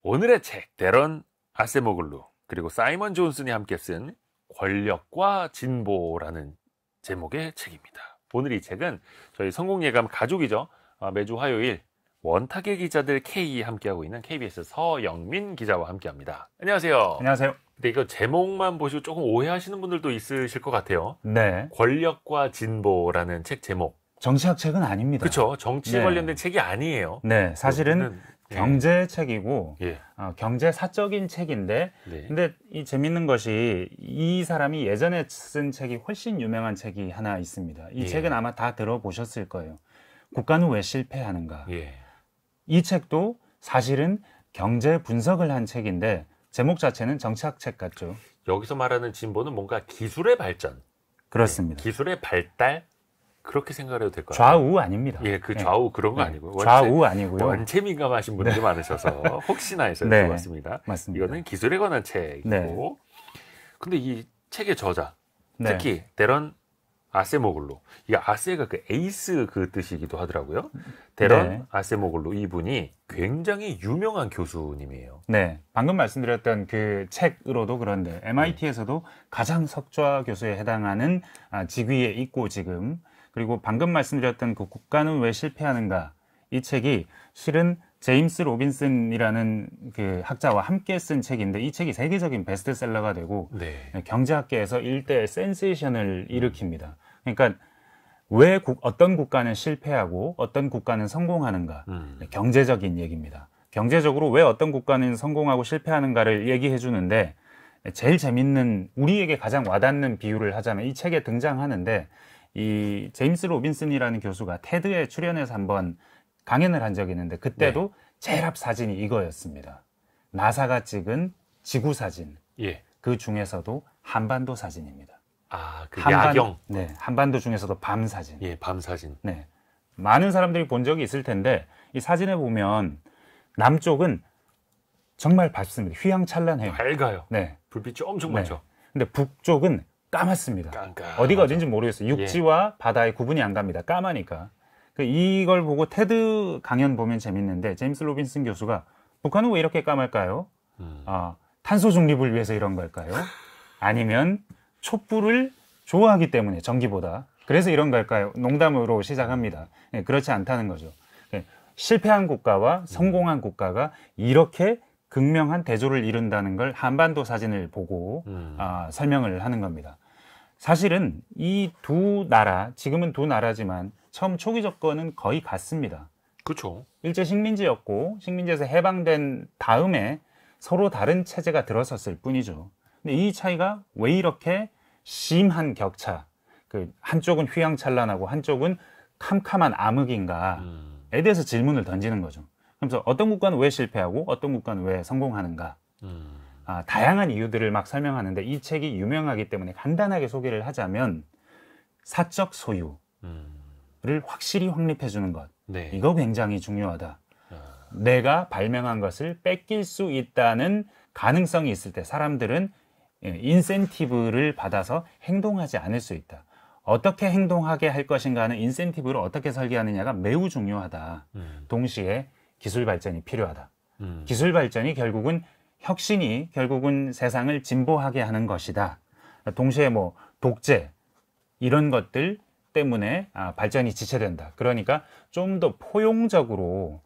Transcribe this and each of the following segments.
오늘의 책, 데런 아세모글루 그리고 사이먼 존슨이 함께 쓴 권력과 진보라는 제목의 책입니다. 오늘 이 책은 저희 성공예감 가족이죠. 매주 화요일 원탁의 기자들 K 함께하고 있는 KBS 서영민 기자와 함께합니다. 안녕하세요. 안녕하세요. 근데 이거 제목만 보시고 조금 오해하시는 분들도 있으실 것 같아요. 네. 권력과 진보라는 책 제목. 정치학 책은 아닙니다. 그렇죠. 정치에 네. 관련된 책이 아니에요. 네, 사실은 경제 책이고 예. 경제 사적인 책인데, 네. 근데 이 재밌는 것이 이 사람이 예전에 쓴 책이 훨씬 유명한 책이 하나 있습니다. 이 예. 책은 아마 다 들어보셨을 거예요. 국가는 왜 실패하는가? 예. 이 책도 사실은 경제 분석을 한 책인데 제목 자체는 정치학 책 같죠. 여기서 말하는 진보는 뭔가 기술의 발전. 그렇습니다. 기술의 발달? 그렇게 생각해도 될 것 같아요. 좌우 아닙니다. 예, 그 좌우 그런 거 네. 아니고요. 좌우 아니고요. 원체 민감하신 분들이 많으셔서 혹시나 해서 네. 여쭤봤습니다. 맞습니다. 이거는 기술에 관한 책이고. 네. 근데 이 책의 저자, 네. 특히 데런 아세모글루. 이 아세가 그 에이스 그 뜻이기도 하더라고요. 데런 네. 아세모글루 이분이 굉장히 유명한 교수님이에요. 네, 방금 말씀드렸던 그 책으로도 그런데 MIT에서도 가장 석좌 교수에 해당하는 직위에 있고 지금, 그리고 방금 말씀드렸던 그 국가는 왜 실패하는가, 이 책이 실은 제임스 로빈슨이라는 그 학자와 함께 쓴 책인데 이 책이 세계적인 베스트셀러가 되고 네. 경제학계에서 일대 센세이션을 일으킵니다. 그러니까 왜 어떤 국가는 실패하고 어떤 국가는 성공하는가, 경제적인 얘기입니다. 경제적으로 왜 어떤 국가는 성공하고 실패하는가를 얘기해 주는데, 제일 재밌는, 우리에게 가장 와닿는 비유를 하자면 이 책에 등장하는데, 이 제임스 로빈슨이라는 교수가 테드에 출연해서 한번 강연을 한 적이 있는데 그때도 제일 앞 사진이 이거였습니다. 나사가 찍은 지구 사진. 예. 그 중에서도 한반도 사진입니다. 아, 그 야경. 네, 한반도 중에서도 밤 사진. 예, 밤 사진. 네, 많은 사람들이 본 적이 있을 텐데 이 사진에 보면 남쪽은 정말 밝습니다. 휘황찬란해요. 밝아요. 네, 불빛이 엄청 네. 많죠. 근데 북쪽은 까맣습니다. 깜깜하죠. 어디가 어딘지 모르겠어요. 육지와 바다의 구분이 안 갑니다. 까마니까. 이걸 보고 테드 강연 보면 재밌는데 제임스 로빈슨 교수가 북한은 왜 이렇게 까말까요? 탄소 중립을 위해서 이런 걸까요? 아니면 촛불을 좋아하기 때문에 전기보다 그래서 이런 걸까요? 농담으로 시작합니다. 네, 그렇지 않다는 거죠. 네, 실패한 국가와 성공한 국가가 이렇게 극명한 대조를 이룬다는 걸 한반도 사진을 보고 설명을 하는 겁니다. 사실은 이 두 나라, 지금은 두 나라지만 처음 초기 조건은 거의 같습니다. 그렇죠. 일제 식민지였고 식민지에서 해방된 다음에 서로 다른 체제가 들어섰을 뿐이죠. 근데 이 차이가 왜 이렇게 심한 격차, 그 한쪽은 휘황찬란하고 한쪽은 캄캄한 암흑인가에 대해서 질문을 던지는 거죠. 그래서 어떤 국가는 왜 실패하고 어떤 국가는 왜 성공하는가, 다양한 이유들을 막 설명하는데 이 책이 유명하기 때문에 간단하게 소개를 하자면 사적 소유를 확실히 확립해 주는 것, 네. 이거 굉장히 중요하다. 내가 발명한 것을 뺏길 수 있다는 가능성이 있을 때 사람들은 인센티브를 받아서 행동하지 않을 수 있다. 어떻게 행동하게 할 것인가 하는 인센티브를 어떻게 설계하느냐가 매우 중요하다. 동시에 기술 발전이 필요하다. 기술 발전이 결국은 혁신이 결국은 세상을 진보하게 하는 것이다. 동시에 뭐 독재 이런 것들 때문에 발전이 지체된다. 그러니까 좀 더 포용적으로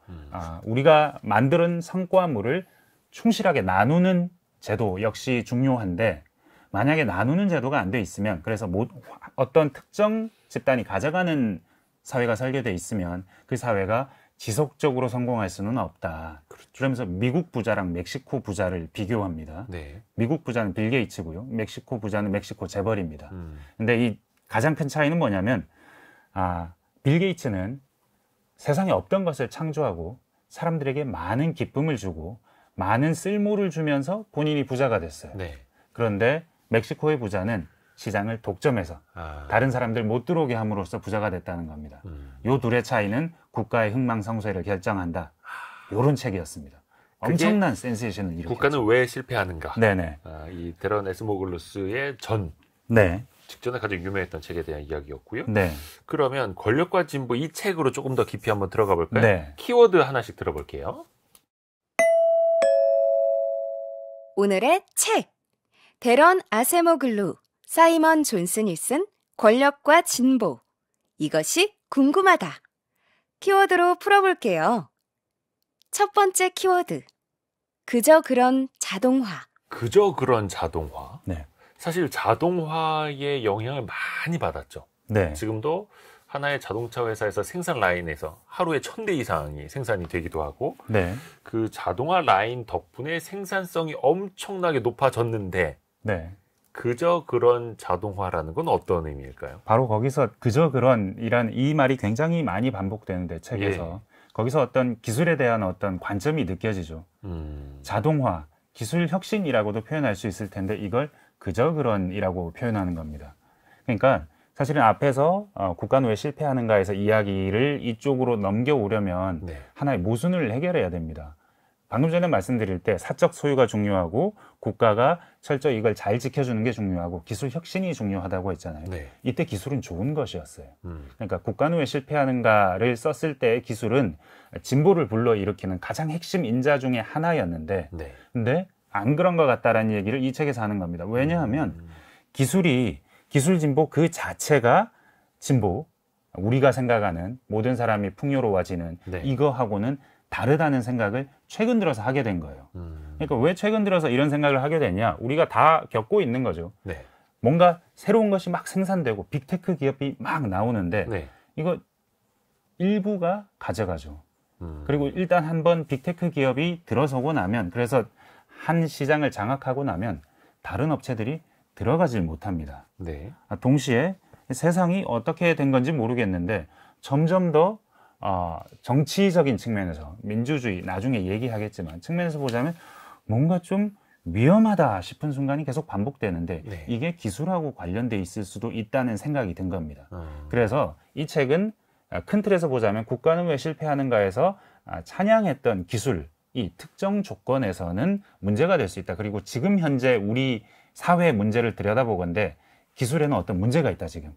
우리가 만드는 성과물을 충실하게 나누는 제도 역시 중요한데, 만약에 나누는 제도가 안 돼 있으면, 그래서 어떤 특정 집단이 가져가는 사회가 설계돼 있으면 그 사회가 지속적으로 성공할 수는 없다. 그렇죠. 그러면서 미국 부자랑 멕시코 부자를 비교합니다. 네. 미국 부자는 빌 게이츠고요. 멕시코 부자는 멕시코 재벌입니다. 근데 이 가장 큰 차이는 뭐냐면, 빌 게이츠는 세상에 없던 것을 창조하고 사람들에게 많은 기쁨을 주고 많은 쓸모를 주면서 본인이 부자가 됐어요. 네. 그런데 멕시코의 부자는 시장을 독점해서 다른 사람들 못 들어오게 함으로써 부자가 됐다는 겁니다. 요 둘의 차이는 국가의 흥망성쇠를 결정한다. 요런 책이었습니다. 엄청난 센세이션을 일으켰죠. 국가는 왜 실패하는가? 네네. 이 데런 에스모글루스의 전 네. 직전에 가장 유명했던 책에 대한 이야기였고요. 네. 그러면 권력과 진보 이 책으로 조금 더 깊이 한번 들어가 볼까요? 네. 키워드 하나씩 들어볼게요. 오늘의 책 데런 아세모글루, 사이먼 존슨이 쓴 권력과 진보. 이것이 궁금하다. 키워드로 풀어볼게요. 첫 번째 키워드. 그저 그런 자동화. 그저 그런 자동화. 네. 사실 자동화의 영향을 많이 받았죠. 네. 지금도 하나의 자동차 회사에서 생산 라인에서 하루에 1000대 이상이 생산이 되기도 하고 네. 그 자동화 라인 덕분에 생산성이 엄청나게 높아졌는데 네. 그저 그런 자동화라는 건 어떤 의미일까요? 바로 거기서 그저 그런이란 이 말이 굉장히 많이 반복되는데 책에서 거기서 어떤 기술에 대한 어떤 관점이 느껴지죠. 자동화, 기술 혁신이라고도 표현할 수 있을 텐데 이걸 그저 그런이라고 표현하는 겁니다. 그러니까 사실은 앞에서 국가는 왜 실패하는가에서 이야기를 이쪽으로 넘겨오려면 네. 하나의 모순을 해결해야 됩니다. 방금 전에 말씀드릴 때 사적 소유가 중요하고 국가가 철저히 이걸 잘 지켜주는 게 중요하고 기술 혁신이 중요하다고 했잖아요. 네. 이때 기술은 좋은 것이었어요. 그러니까 국가는 왜 실패하는가를 썼을 때 기술은 진보를 불러일으키는 가장 핵심 인자 중에 하나였는데 네. 근데 안 그런 것 같다라는 얘기를 이 책에서 하는 겁니다. 왜냐하면 기술 진보 그 자체가 진보, 우리가 생각하는 모든 사람이 풍요로워지는 네. 이거하고는 다르다는 생각을 최근 들어서 하게 된 거예요. 그러니까 왜 최근 들어서 이런 생각을 하게 되냐? 우리가 다 겪고 있는 거죠. 네. 뭔가 새로운 것이 막 생산되고 빅테크 기업이 막 나오는데 네. 이거 일부가 가져가죠. 그리고 일단 한번 빅테크 기업이 들어서고 나면 그래서 한 시장을 장악하고 나면 다른 업체들이 들어가질 못합니다. 네. 동시에 세상이 어떻게 된 건지 모르겠는데 점점 더 정치적인 측면에서 민주주의 나중에 얘기하겠지만 측면에서 보자면 뭔가 좀 위험하다 싶은 순간이 계속 반복되는데 네. 이게 기술하고 관련돼 있을 수도 있다는 생각이 든 겁니다. 그래서 이 책은 큰 틀에서 보자면 국가는 왜 실패하는가에서 찬양했던 기술이 특정 조건에서는 문제가 될 수 있다. 그리고 지금 현재 우리 사회 문제를 들여다보건대 기술에는 어떤 문제가 있다. 지금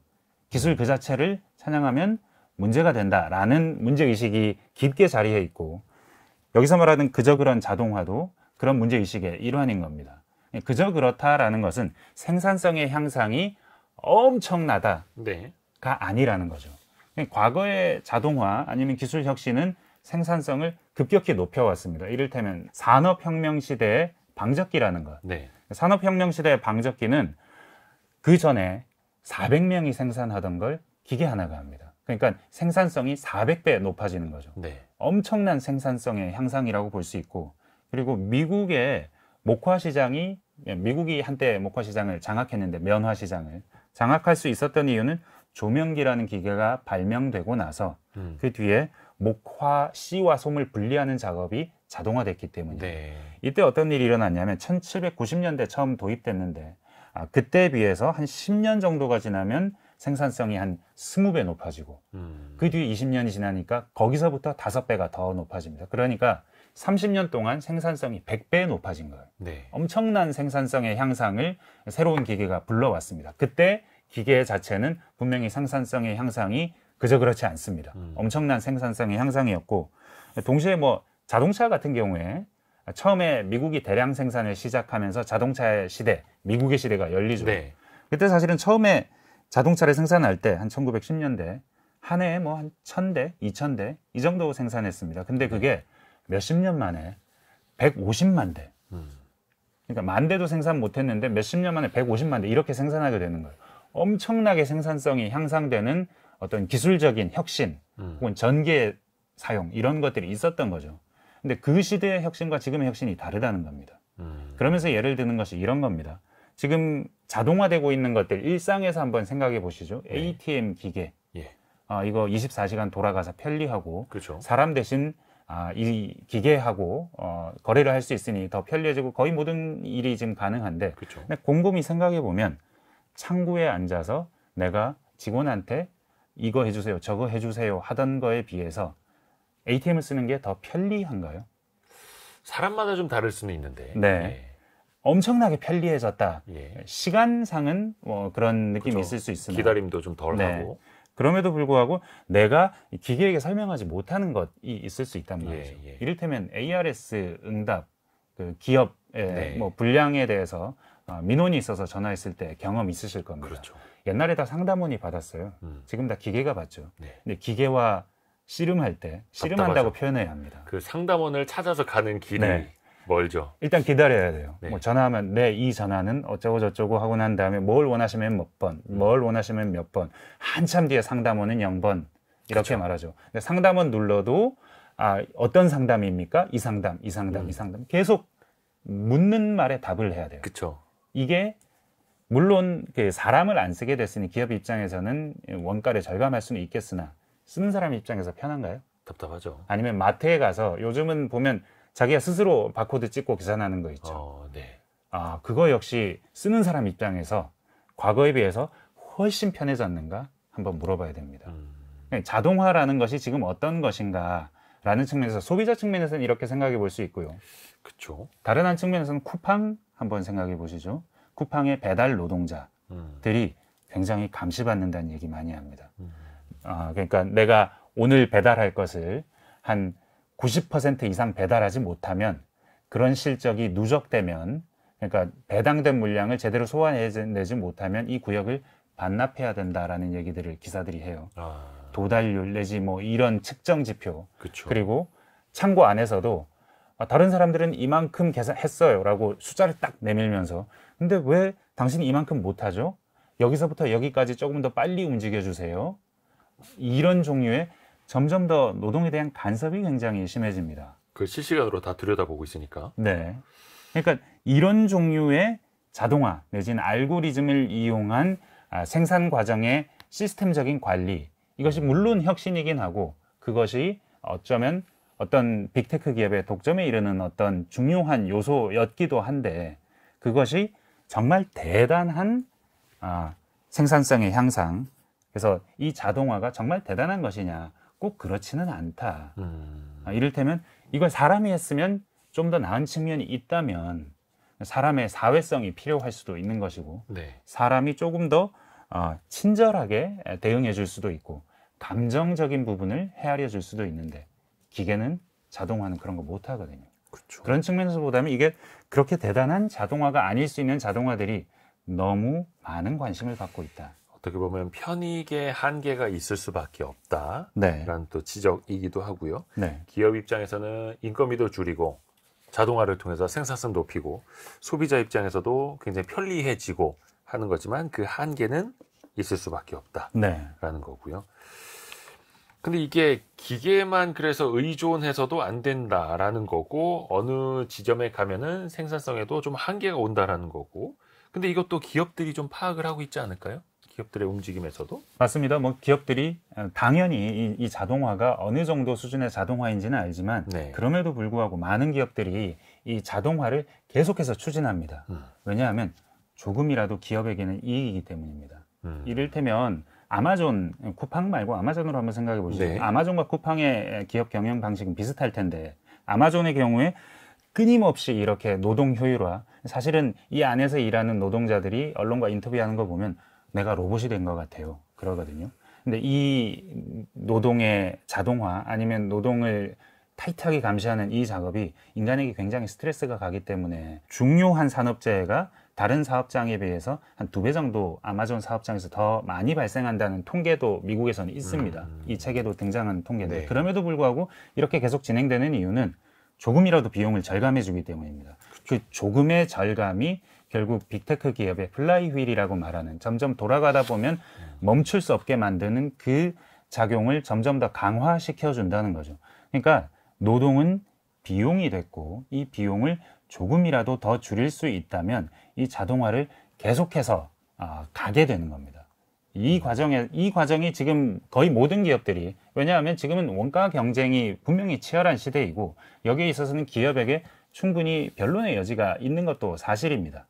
기술 그 자체를 찬양하면 문제가 된다라는 문제의식이 깊게 자리해 있고 여기서 말하는 그저 그런 자동화도 그런 문제의식의 일환인 겁니다. 그저 그렇다라는 것은 생산성의 향상이 엄청나다가 네. 아니라는 거죠. 과거의 자동화 아니면 기술 혁신은 생산성을 급격히 높여왔습니다. 이를테면 산업혁명 시대의 방적기라는 것. 네. 산업혁명 시대의 방적기는 그 전에 400명이 생산하던 걸 기계 하나가 합니다. 그러니까 생산성이 400배 높아지는 거죠. 네. 엄청난 생산성의 향상이라고 볼 수 있고 그리고 미국의 목화 시장이 미국이 한때 목화 시장을 장악했는데 면화 시장을 장악할 수 있었던 이유는 조명기라는 기계가 발명되고 나서 그 뒤에 목화 씨와 솜을 분리하는 작업이 자동화됐기 때문이에요. 네. 이때 어떤 일이 일어났냐면 1790년대 처음 도입됐는데 그때에 비해서 한 10년 정도가 지나면 생산성이 한 20배 높아지고 그 뒤에 20년이 지나니까 거기서부터 5배가 더 높아집니다. 그러니까 30년 동안 생산성이 100배 높아진 거예요. 네. 엄청난 생산성의 향상을 새로운 기계가 불러왔습니다. 그때 기계 자체는 분명히 생산성의 향상이 그저 그렇지 않습니다. 엄청난 생산성의 향상이었고 동시에 뭐 자동차 같은 경우에 처음에 미국이 대량 생산을 시작하면서 자동차의 시대, 미국의 시대가 열리죠. 네. 그때 사실은 처음에 자동차를 생산할 때 한 1910년대 한 해에 뭐 한 1000대, 2000대 이 정도 생산했습니다. 근데 그게 몇십 년 만에 150만 대. 그러니까 만 대도 생산 못했는데 몇십 년 만에 150만 대 이렇게 생산하게 되는 거예요. 엄청나게 생산성이 향상되는 어떤 기술적인 혁신 혹은 전기의 사용 이런 것들이 있었던 거죠. 근데 그 시대의 혁신과 지금의 혁신이 다르다는 겁니다. 그러면서 예를 드는 것이 이런 겁니다. 지금 자동화되고 있는 것들 일상에서 한번 생각해 보시죠. 네. ATM 기계. 예. 이거 24시간 돌아가서 편리하고 그렇죠. 사람 대신 이 기계하고 거래를 할 수 있으니 더 편리해지고 거의 모든 일이 지금 가능한데 그렇죠. 근데 곰곰이 생각해 보면 창구에 앉아서 내가 직원한테 이거 해주세요, 저거 해주세요 하던 거에 비해서 ATM을 쓰는 게 더 편리한가요? 사람마다 좀 다를 수는 있는데. 네. 엄청나게 편리해졌다. 예. 시간상은 뭐 그런 느낌이 그렇죠. 있을 수 있으나 기다림도 좀 덜 네. 하고. 그럼에도 불구하고 내가 기계에게 설명하지 못하는 것이 있을 수 있단 말이죠. 예. 이를테면 ARS 응답, 그 기업 네. 뭐 분량에 대해서 민원이 있어서 전화했을 때 경험 있으실 겁니다. 그렇죠. 옛날에 다 상담원이 받았어요. 지금 다 기계가 받죠. 네. 근데 기계와 씨름할 때 씨름한다고 답답하죠. 표현해야 합니다. 그 상담원을 찾아서 가는 길이 네. 멀죠. 일단 기다려야 돼요. 네. 뭐 전화하면 네, 이 전화는 어쩌고 저쩌고 하고 난 다음에 뭘 원하시면 몇 번, 뭘 원하시면 몇 번, 한참 뒤에 상담원은 0번 이렇게 그쵸. 말하죠. 근데 상담원 눌러도 어떤 상담입니까? 이 상담, 이 상담, 이 상담 계속 묻는 말에 답을 해야 돼요. 그렇죠. 이게 물론 그 사람을 안 쓰게 됐으니 기업 입장에서는 원가를 절감할 수는 있겠으나 쓰는 사람 입장에서 편한가요? 답답하죠. 아니면 마트에 가서 요즘은 보면 자기가 스스로 바코드 찍고 계산하는 거 있죠. 네. 그거 역시 쓰는 사람 입장에서 과거에 비해서 훨씬 편해졌는가 한번 물어봐야 됩니다. 자동화라는 것이 지금 어떤 것인가라는 측면에서 소비자 측면에서는 이렇게 생각해 볼 수 있고요. 그렇죠. 다른 한 측면에서는 쿠팡 한번 생각해 보시죠. 쿠팡의 배달 노동자들이 굉장히 감시받는다는 얘기 많이 합니다. 그러니까 내가 오늘 배달할 것을 한 90% 이상 배달하지 못하면 그런 실적이 누적되면 그러니까 배당된 물량을 제대로 소화해내지 못하면 이 구역을 반납해야 된다라는 얘기들을 기사들이 해요. 도달률 내지 뭐 이런 측정 지표. 그렇죠. 그리고 창고 안에서도 다른 사람들은 이만큼 계산했어요 라고 숫자를 딱 내밀면서 근데 왜 당신이 이만큼 못하죠? 여기서부터 여기까지 조금 더 빨리 움직여주세요. 이런 종류의 점점 더 노동에 대한 간섭이 굉장히 심해집니다. 그 실시간으로 다 들여다보고 있으니까. 네. 그러니까 이런 종류의 자동화 내지는 알고리즘을 이용한 생산 과정의 시스템적인 관리 이것이 물론 혁신이긴 하고 그것이 어쩌면 어떤 빅테크 기업의 독점에 이르는 어떤 중요한 요소였기도 한데 그것이 정말 대단한 생산성의 향상 그래서 이 자동화가 정말 대단한 것이냐 꼭 그렇지는 않다. 이를테면 이걸 사람이 했으면 좀 더 나은 측면이 있다면 사람의 사회성이 필요할 수도 있는 것이고 네. 사람이 조금 더 친절하게 대응해 줄 수도 있고 감정적인 부분을 헤아려 줄 수도 있는데 기계는 자동화는 그런 거 못 하거든요. 그렇죠. 그런 측면에서 보자면 이게 그렇게 대단한 자동화가 아닐 수 있는 자동화들이 너무 많은 관심을 받고 있다. 어떻게 보면 편익의 한계가 있을 수밖에 없다라는 네. 또 지적이기도 하고요. 네. 기업 입장에서는 인건비도 줄이고 자동화를 통해서 생산성 높이고 소비자 입장에서도 굉장히 편리해지고 하는 거지만 그 한계는 있을 수밖에 없다라는 네. 거고요. 근데 이게 기계만 그래서 의존해서도 안 된다라는 거고 어느 지점에 가면은 생산성에도 좀 한계가 온다라는 거고 근데 이것도 기업들이 좀 파악을 하고 있지 않을까요? 기업들의 움직임에서도? 맞습니다. 뭐 기업들이 당연히 이 자동화가 어느 정도 수준의 자동화인지는 알지만 네. 그럼에도 불구하고 많은 기업들이 이 자동화를 계속해서 추진합니다. 왜냐하면 조금이라도 기업에게는 이익이기 때문입니다. 이를테면 아마존, 쿠팡 말고 아마존으로 한번 생각해 보시죠. 네. 아마존과 쿠팡의 기업 경영 방식은 비슷할 텐데 아마존의 경우에 끊임없이 이렇게 노동 효율화 사실은 이 안에서 일하는 노동자들이 언론과 인터뷰하는 거 보면 내가 로봇이 된 것 같아요. 그러거든요. 근데 이 노동의 자동화 아니면 노동을 타이트하게 감시하는 이 작업이 인간에게 굉장히 스트레스가 가기 때문에 중요한 산업재해가 다른 사업장에 비해서 한 2배 정도 아마존 사업장에서 더 많이 발생한다는 통계도 미국에서는 있습니다. 이 책에도 등장하는 통계인데 네. 그럼에도 불구하고 이렇게 계속 진행되는 이유는 조금이라도 비용을 절감해 주기 때문입니다. 그 조금의 절감이 결국 빅테크 기업의 플라이휠이라고 말하는 점점 돌아가다 보면 멈출 수 없게 만드는 그 작용을 점점 더 강화시켜 준다는 거죠. 그러니까 노동은 비용이 됐고 이 비용을 조금이라도 더 줄일 수 있다면 이 자동화를 계속해서 가게 되는 겁니다. 이 과정이 지금 거의 모든 기업들이 왜냐하면 지금은 원가 경쟁이 분명히 치열한 시대이고 여기에 있어서는 기업에게 충분히 변론의 여지가 있는 것도 사실입니다.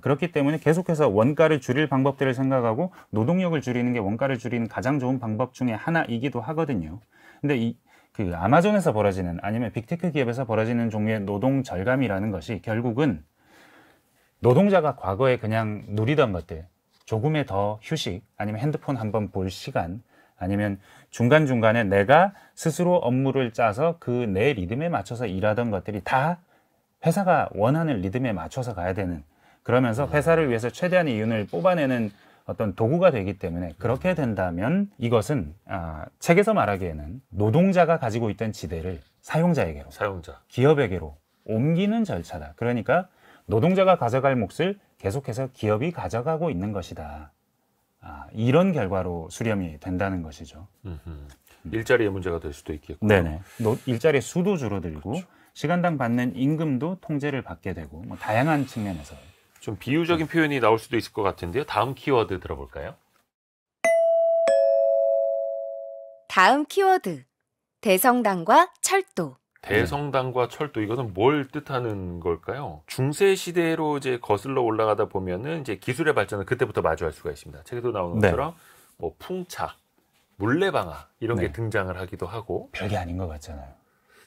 그렇기 때문에 계속해서 원가를 줄일 방법들을 생각하고 노동력을 줄이는 게 원가를 줄이는 가장 좋은 방법 중에 하나이기도 하거든요. 근데 그 아마존에서 벌어지는 아니면 빅테크 기업에서 벌어지는 종류의 노동 절감이라는 것이 결국은 노동자가 과거에 그냥 누리던 것들 조금의 더 휴식 아니면 핸드폰 한번 볼 시간 아니면 중간중간에 내가 스스로 업무를 짜서 그 내 리듬에 맞춰서 일하던 것들이 다 회사가 원하는 리듬에 맞춰서 가야 되는, 그러면서 회사를 위해서 최대한의 이윤을 뽑아내는 어떤 도구가 되기 때문에, 그렇게 된다면 이것은 책에서 말하기에는 노동자가 가지고 있던 지대를 사용자에게로, 기업에게로 옮기는 절차다. 그러니까 노동자가 가져갈 몫을 계속해서 기업이 가져가고 있는 것이다. 이런 결과로 수렴이 된다는 것이죠. 일자리의 문제가 될 수도 있겠고. 네네. 일자리의 수도 줄어들고, 그렇죠. 시간당 받는 임금도 통제를 받게 되고, 뭐 다양한 측면에서. 좀 비유적인 표현이 나올 수도 있을 것 같은데요. 다음 키워드 들어볼까요? 다음 키워드. 대성당과 철도. 대성당과 철도, 이것은 뭘 뜻하는 걸까요? 중세 시대로 이제 거슬러 올라가다 보면은 이제 기술의 발전을 그때부터 마주할 수가 있습니다. 책에도 나오는 것처럼 뭐 풍차, 물레방아 이런 게 등장을 하기도 하고. 별게 아닌 것 같잖아요.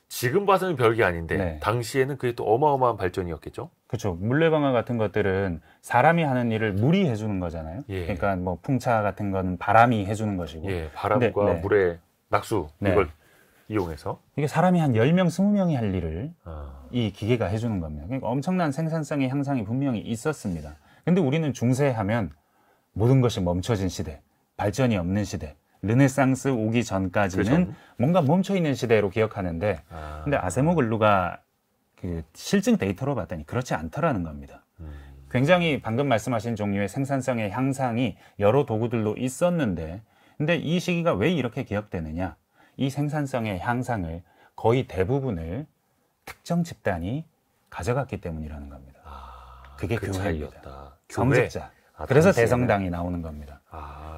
지금 봐서는 별게 아닌데 당시에는 그게 또 어마어마한 발전이었겠죠. 그렇죠. 물레방아 같은 것들은 사람이 하는 일을 물이 해주는 거잖아요. 그러니까 뭐 풍차 같은 건 바람이 해주는 것이고. 바람과 물의 낙수 이걸 이용해서. 이게 사람이 한 10명, 20명이 할 일을 이 기계가 해주는 겁니다. 그러니까 엄청난 생산성의 향상이 분명히 있었습니다. 근데 우리는 중세하면 모든 것이 멈춰진 시대, 발전이 없는 시대, 르네상스 오기 전까지는 뭔가 멈춰있는 시대로 기억하는데, 근데 아세모글루가 그 실증 데이터로 봤더니 그렇지 않더라는 겁니다. 굉장히 방금 말씀하신 종류의 생산성의 향상이 여러 도구들로 있었는데, 근데 이 시기가 왜 이렇게 기억되느냐? 이 생산성의 향상을 거의 대부분을 특정 집단이 가져갔기 때문이라는 겁니다. 그게 교회입니다. 성직자. 그래서 대성당이 나오는 겁니다.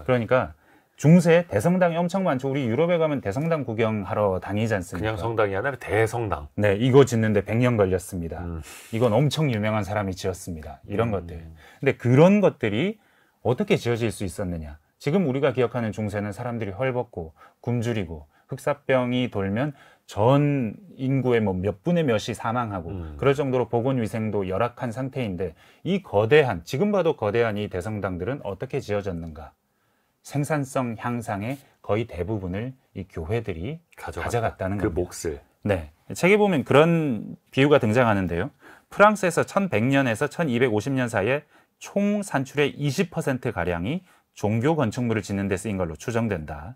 그러니까 중세 대성당이 엄청 많죠. 우리 유럽에 가면 대성당 구경하러 다니지 않습니까? 그냥 성당이 아니라 대성당. 네, 이거 짓는데 100년 걸렸습니다. 이건 엄청 유명한 사람이 지었습니다. 이런 것들. 근데 그런 것들이 어떻게 지어질 수 있었느냐? 지금 우리가 기억하는 중세는 사람들이 헐벗고 굶주리고 흑사병이 돌면 전 인구의 뭐 몇 분의 몇이 사망하고 그럴 정도로 보건위생도 열악한 상태인데, 이 거대한, 지금 봐도 거대한 이 대성당들은 어떻게 지어졌는가? 생산성 향상의 거의 대부분을 이 교회들이 가져갔다는 그 겁니다. 몫을. 네, 책에 보면 그런 비유가 등장하는데요. 프랑스에서 1100년에서 1250년 사이에 총 산출의 20%가량이 종교 건축물을 짓는 데 쓰인 걸로 추정된다.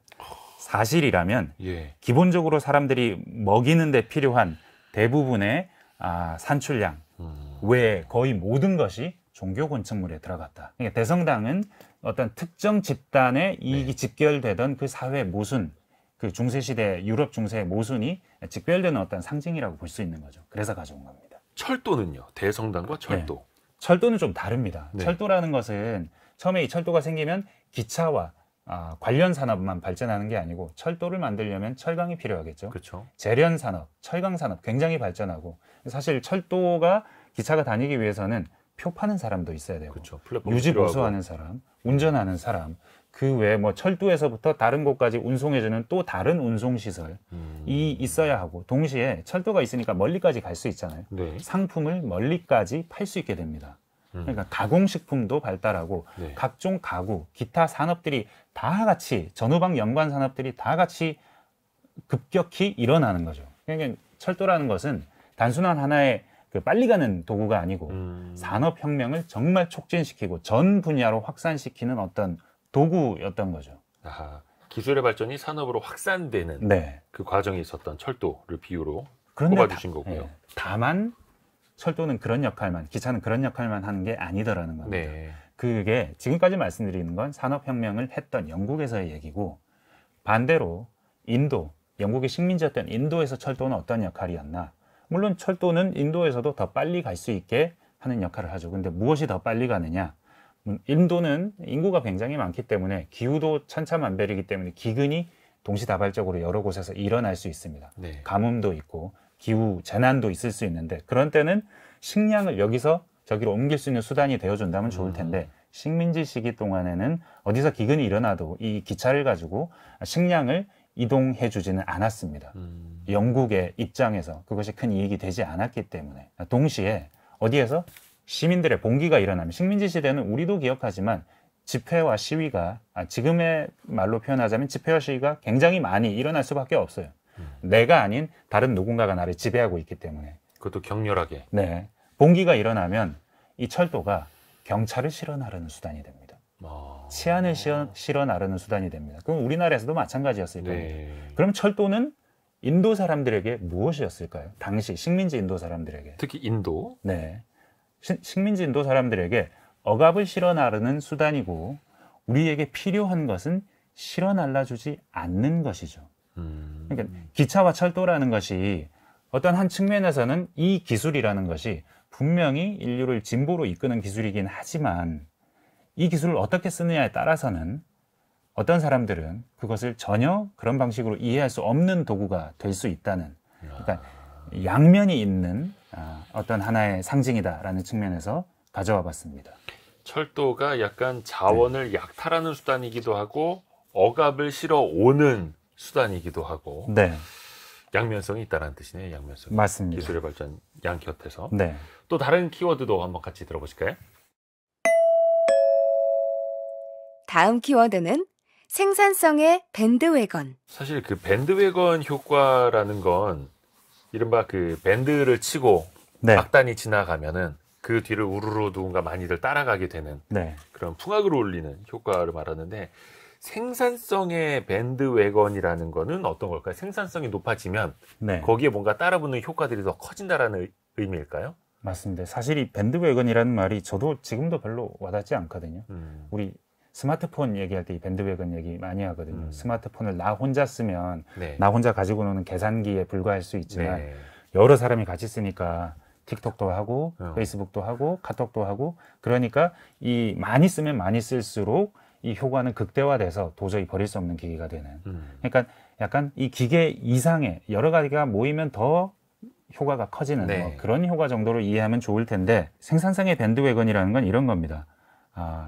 사실이라면 기본적으로 사람들이 먹이는 데 필요한 대부분의 산출량 외에 거의 모든 것이 종교 건축물에 들어갔다. 그러니까 대성당은 어떤 특정 집단의 이익이 직결되던 그 사회 모순, 그 중세시대 유럽 중세의 모순이 직결되는 어떤 상징이라고 볼 수 있는 거죠. 그래서 가져온 겁니다. 철도는요? 대성당과 철도. 철도는 좀 다릅니다. 철도라는 것은 처음에 이 철도가 생기면 기차와 관련 산업만 발전하는 게 아니고, 철도를 만들려면 철강이 필요하겠죠. 그렇죠. 제련 산업, 철강 산업 굉장히 발전하고, 사실 철도가 기차가 다니기 위해서는 표 파는 사람도 있어야 되고, 그렇죠. 유지 보수하는 사람, 운전하는 사람, 그 외에 뭐 철도에서부터 다른 곳까지 운송해주는 또 다른 운송시설이 있어야 하고, 동시에 철도가 있으니까 멀리까지 갈 수 있잖아요. 상품을 멀리까지 팔 수 있게 됩니다. 그러니까 가공식품도 발달하고 각종 가구, 기타 산업들이 다 같이, 전후방 연관 산업들이 다 같이 급격히 일어나는 거죠. 그러니까 철도라는 것은 단순한 하나의 그 빨리 가는 도구가 아니고 산업혁명을 정말 촉진시키고 전 분야로 확산시키는 어떤 도구였던 거죠. 기술의 발전이 산업으로 확산되는 그 과정이 있었던 철도를 비유로 꼽아주신 거고요. 다만 철도는 그런 역할만, 기차는 그런 역할만 하는 게 아니더라는 겁니다. 그게 지금까지 말씀드리는 건 산업혁명을 했던 영국에서의 얘기고, 반대로 인도, 영국의 식민지였던 인도에서 철도는 어떤 역할이었나? 물론 철도는 인도에서도 더 빨리 갈 수 있게 하는 역할을 하죠. 근데 무엇이 더 빨리 가느냐? 인도는 인구가 굉장히 많기 때문에 기후도 천차만별이기 때문에 기근이 동시다발적으로 여러 곳에서 일어날 수 있습니다. 가뭄도 있고 기후 재난도 있을 수 있는데, 그런 때는 식량을 여기서 저기로 옮길 수 있는 수단이 되어준다면 좋을 텐데, 식민지 시기 동안에는 어디서 기근이 일어나도 이 기차를 가지고 식량을 이동해 주지는 않았습니다. 영국의 입장에서 그것이 큰 이익이 되지 않았기 때문에. 동시에 어디에서 시민들의 봉기가 일어나면, 식민지 시대는 우리도 기억하지만 집회와 시위가, 지금의 말로 표현하자면 집회와 시위가 굉장히 많이 일어날 수밖에 없어요. 내가 아닌 다른 누군가가 나를 지배하고 있기 때문에. 그것도 격렬하게. 네. 봉기가 일어나면 이 철도가 경찰을 실어 나르는 수단이 됩니다. 치안을 실어 나르는 수단이 됩니다. 그럼 우리나라에서도 마찬가지였을 겁니다. 네. 그럼 철도는 인도 사람들에게 무엇이었을까요? 당시 식민지 인도 사람들에게. 특히 인도. 네. 식민지 인도 사람들에게 억압을 실어 나르는 수단이고 우리에게 필요한 것은 실어 날라주지 않는 것이죠. 그러니까 기차와 철도라는 것이 어떤 한 측면에서는 이 기술이라는 것이 분명히 인류를 진보로 이끄는 기술이긴 하지만 이 기술을 어떻게 쓰느냐에 따라서는 어떤 사람들은 그것을 전혀 그런 방식으로 이해할 수 없는 도구가 될 수 있다는, 그러니까 양면이 있는 어떤 하나의 상징이다라는 측면에서 가져와 봤습니다. 철도가 약간 자원을 약탈하는 수단이기도 하고 억압을 실어 오는 수단이기도 하고 네, 양면성이 있다는 뜻이네요. 양면성. 맞습니다. 기술의 발전 양 곁에서. 네. 또 다른 키워드도 한번 같이 들어보실까요? 다음 키워드는 생산성의 밴드웨건. 사실 그 밴드웨건 효과라는 건 이른바 그 밴드를 치고 네. 악단이 지나가면은 그 뒤를 우르르 누군가 많이들 따라가게 되는 네. 그런 풍악을 울리는 효과를 말하는데 생산성의 밴드웨건이라는 거는 어떤 걸까요? 생산성이 높아지면 네. 거기에 뭔가 따라붙는 효과들이 더 커진다라는 의미일까요? 맞습니다. 사실 이 밴드웨건이라는 말이 저도 지금도 별로 와닿지 않거든요. 우리 스마트폰 얘기할 때 이 밴드웨건 얘기 많이 하거든요. 스마트폰을 나 혼자 쓰면 네. 나 혼자 가지고 노는 계산기에 불과할 수 있지만 네. 여러 사람이 같이 쓰니까 틱톡도 하고 페이스북도 하고 카톡도 하고 그러니까 이 많이 쓰면 많이 쓸수록 이 효과는 극대화돼서 도저히 버릴 수 없는 기기가 되는. 그러니까 약간 이 기계 이상의 여러 가지가 모이면 더 효과가 커지는 네. 뭐 그런 효과 정도로 이해하면 좋을 텐데 생산성의 밴드웨건이라는 건 이런 겁니다.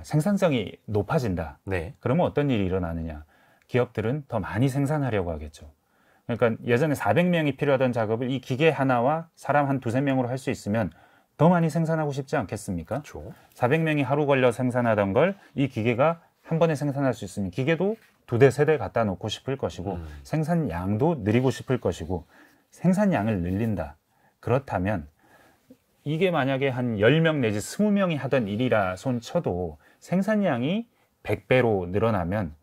생산성이 높아진다. 네. 그러면 어떤 일이 일어나느냐? 기업들은 더 많이 생산하려고 하겠죠. 그러니까 예전에 400명이 필요하던 작업을 이 기계 하나와 사람 한 두세 명으로 할 수 있으면 더 많이 생산하고 싶지 않겠습니까? 그렇죠. 400명이 하루 걸려 생산하던 걸 이 기계가 한 번에 생산할 수 있으면 기계도 두 대, 세 대 갖다 놓고 싶을 것이고 생산량도 늘리고 싶을 것이고 생산량을 늘린다. 그렇다면 이게 만약에 한 10명 내지 20명이 하던 일이라 손 쳐도 생산량이 100배로 늘어나면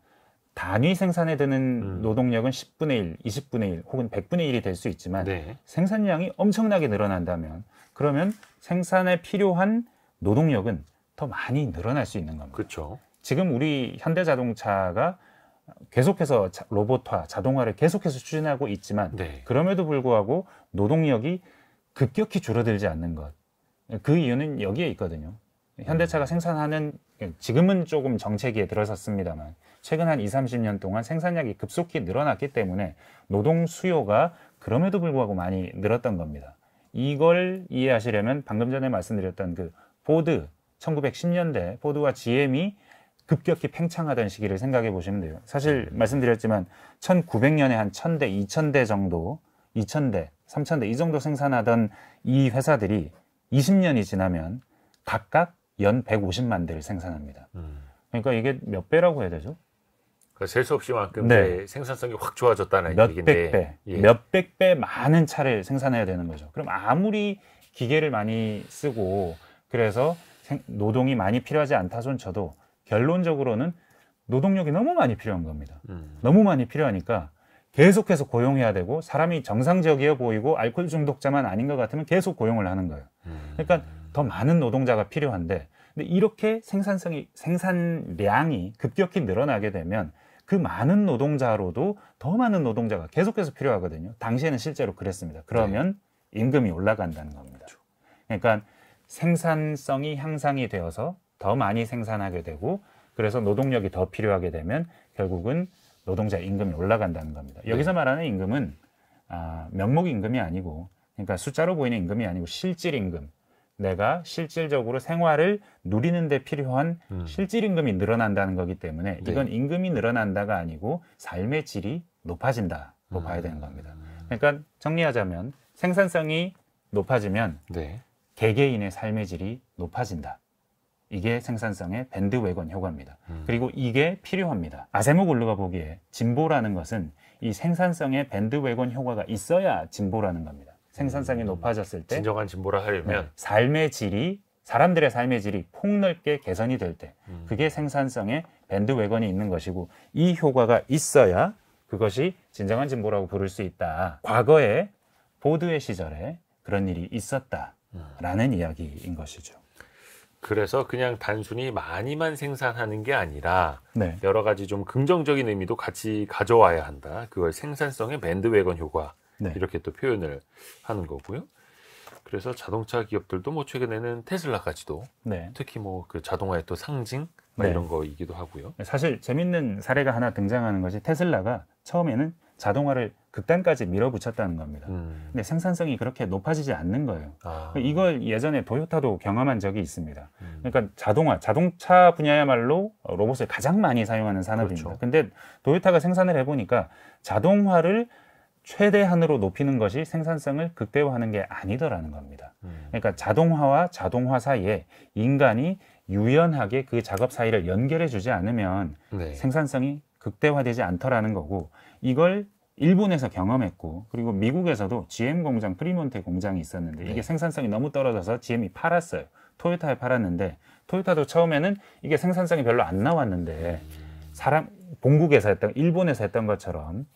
단위 생산에 드는 노동력은 10분의 1, 20분의 1 혹은 100분의 1이 될 수 있지만 네. 생산량이 엄청나게 늘어난다면 그러면 생산에 필요한 노동력은 더 많이 늘어날 수 있는 겁니다. 그렇죠. 지금 우리 현대자동차가 계속해서 로봇화, 자동화를 계속해서 추진하고 있지만 네. 그럼에도 불구하고 노동력이 급격히 줄어들지 않는 것. 그 이유는 여기에 있거든요. 현대차가 생산하는 지금은 조금 정체기에 들어섰습니다만 최근 한 20, 30년 동안 생산량이 급속히 늘어났기 때문에 노동 수요가 그럼에도 불구하고 많이 늘었던 겁니다. 이걸 이해하시려면 방금 전에 말씀드렸던 그 포드 1910년대 포드와 GM이 급격히 팽창하던 시기를 생각해 보시면 돼요. 사실 말씀드렸지만 1900년에 한 1000대, 2000대 정도 2000대, 3000대 이 정도 생산하던 이 회사들이 20년이 지나면 각각 연 150만 대를 생산합니다. 그러니까 이게 몇 배라고 해야 되죠? 그러니까 셀 수 없이 만큼 네. 생산성이 확 좋아졌다는 몇백 얘기인데 배, 예. 몇백 배 많은 차를 생산해야 되는 거죠. 그럼 아무리 기계를 많이 쓰고 그래서 노동이 많이 필요하지 않다 손 쳐도 결론적으로는 노동력이 너무 많이 필요한 겁니다. 너무 많이 필요하니까 계속해서 고용해야 되고 사람이 정상적이어 보이고 알코올 중독자만 아닌 것 같으면 계속 고용을 하는 거예요. 그러니까 더 많은 노동자가 필요한데 근데 이렇게 생산량이 급격히 늘어나게 되면 그 많은 노동자로도 더 많은 노동자가 계속해서 필요하거든요. 당시에는 실제로 그랬습니다. 그러면 임금이 올라간다는 겁니다. 그러니까 생산성이 향상이 되어서 더 많이 생산하게 되고 그래서 노동력이 더 필요하게 되면 결국은 노동자 임금이 올라간다는 겁니다. 여기서 말하는 임금은 명목 임금이 아니고 그러니까 숫자로 보이는 임금이 아니고 실질 임금. 내가 실질적으로 생활을 누리는 데 필요한 실질 임금이 늘어난다는 거기 때문에 이건 임금이 늘어난다가 아니고 삶의 질이 높아진다고 봐야 되는 겁니다. 그러니까 정리하자면 생산성이 높아지면 네. 개개인의 삶의 질이 높아진다. 이게 생산성의 밴드웨건 효과입니다. 그리고 이게 필요합니다. 아세모글루가 보기에 진보라는 것은 이 생산성의 밴드웨건 효과가 있어야 진보라는 겁니다. 생산성이 높아졌을 때 진정한 진보를 하려면 삶의 질이 사람들의 삶의 질이 폭넓게 개선이 될 때 그게 생산성의 밴드웨건이 있는 것이고 이 효과가 있어야 그것이 진정한 진보라고 부를 수 있다. 과거에 보드의 시절에 그런 일이 있었다라는 이야기인 것이죠. 그래서 그냥 단순히 많이만 생산하는 게 아니라 네. 여러 가지 좀 긍정적인 의미도 같이 가져와야 한다. 그걸 생산성의 밴드웨건 효과 네. 이렇게 또 표현을 하는 거고요. 그래서 자동차 기업들도 뭐 최근에는 테슬라까지도 네. 특히 뭐 그 자동화의 또 상징 뭐 네. 이런 거이기도 하고요. 사실 재밌는 사례가 하나 등장하는 것이 테슬라가 처음에는 자동화를 극단까지 밀어붙였다는 겁니다. 근데 생산성이 그렇게 높아지지 않는 거예요. 이걸 예전에 도요타도 경험한 적이 있습니다. 그러니까 자동차 분야야말로 로봇을 가장 많이 사용하는 산업입니다. 그렇죠. 근데 도요타가 생산을 해보니까 자동화를 최대한으로 높이는 것이 생산성을 극대화하는 게 아니더라는 겁니다. 그러니까 자동화와 자동화 사이에 인간이 유연하게 그 작업 사이를 연결해 주지 않으면 네. 생산성이 극대화되지 않더라는 거고 이걸 일본에서 경험했고 그리고 미국에서도 GM 공장, 프리몬테 공장이 있었는데 이게 생산성이 너무 떨어져서 GM이 팔았어요. 토요타에 팔았는데 토요타도 처음에는 이게 생산성이 별로 안 나왔는데 본국에서 일본에서 했던 것처럼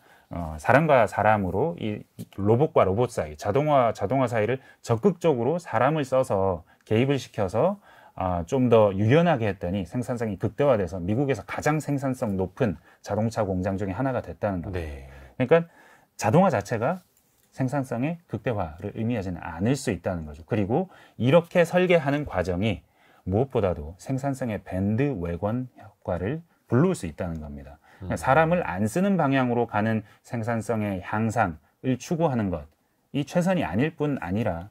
사람과 사람으로 이 로봇과 로봇 사이, 자동화 사이를 적극적으로 사람을 써서 개입을 시켜서 좀 더 유연하게 했더니 생산성이 극대화돼서 미국에서 가장 생산성 높은 자동차 공장 중에 하나가 됐다는 겁니다. 네. 그러니까 자동화 자체가 생산성의 극대화를 의미하지는 않을 수 있다는 거죠. 그리고 이렇게 설계하는 과정이 무엇보다도 생산성의 밴드웨건 효과를 불러올 수 있다는 겁니다. 사람을 안 쓰는 방향으로 가는 생산성의 향상을 추구하는 것, 이 최선이 아닐 뿐 아니라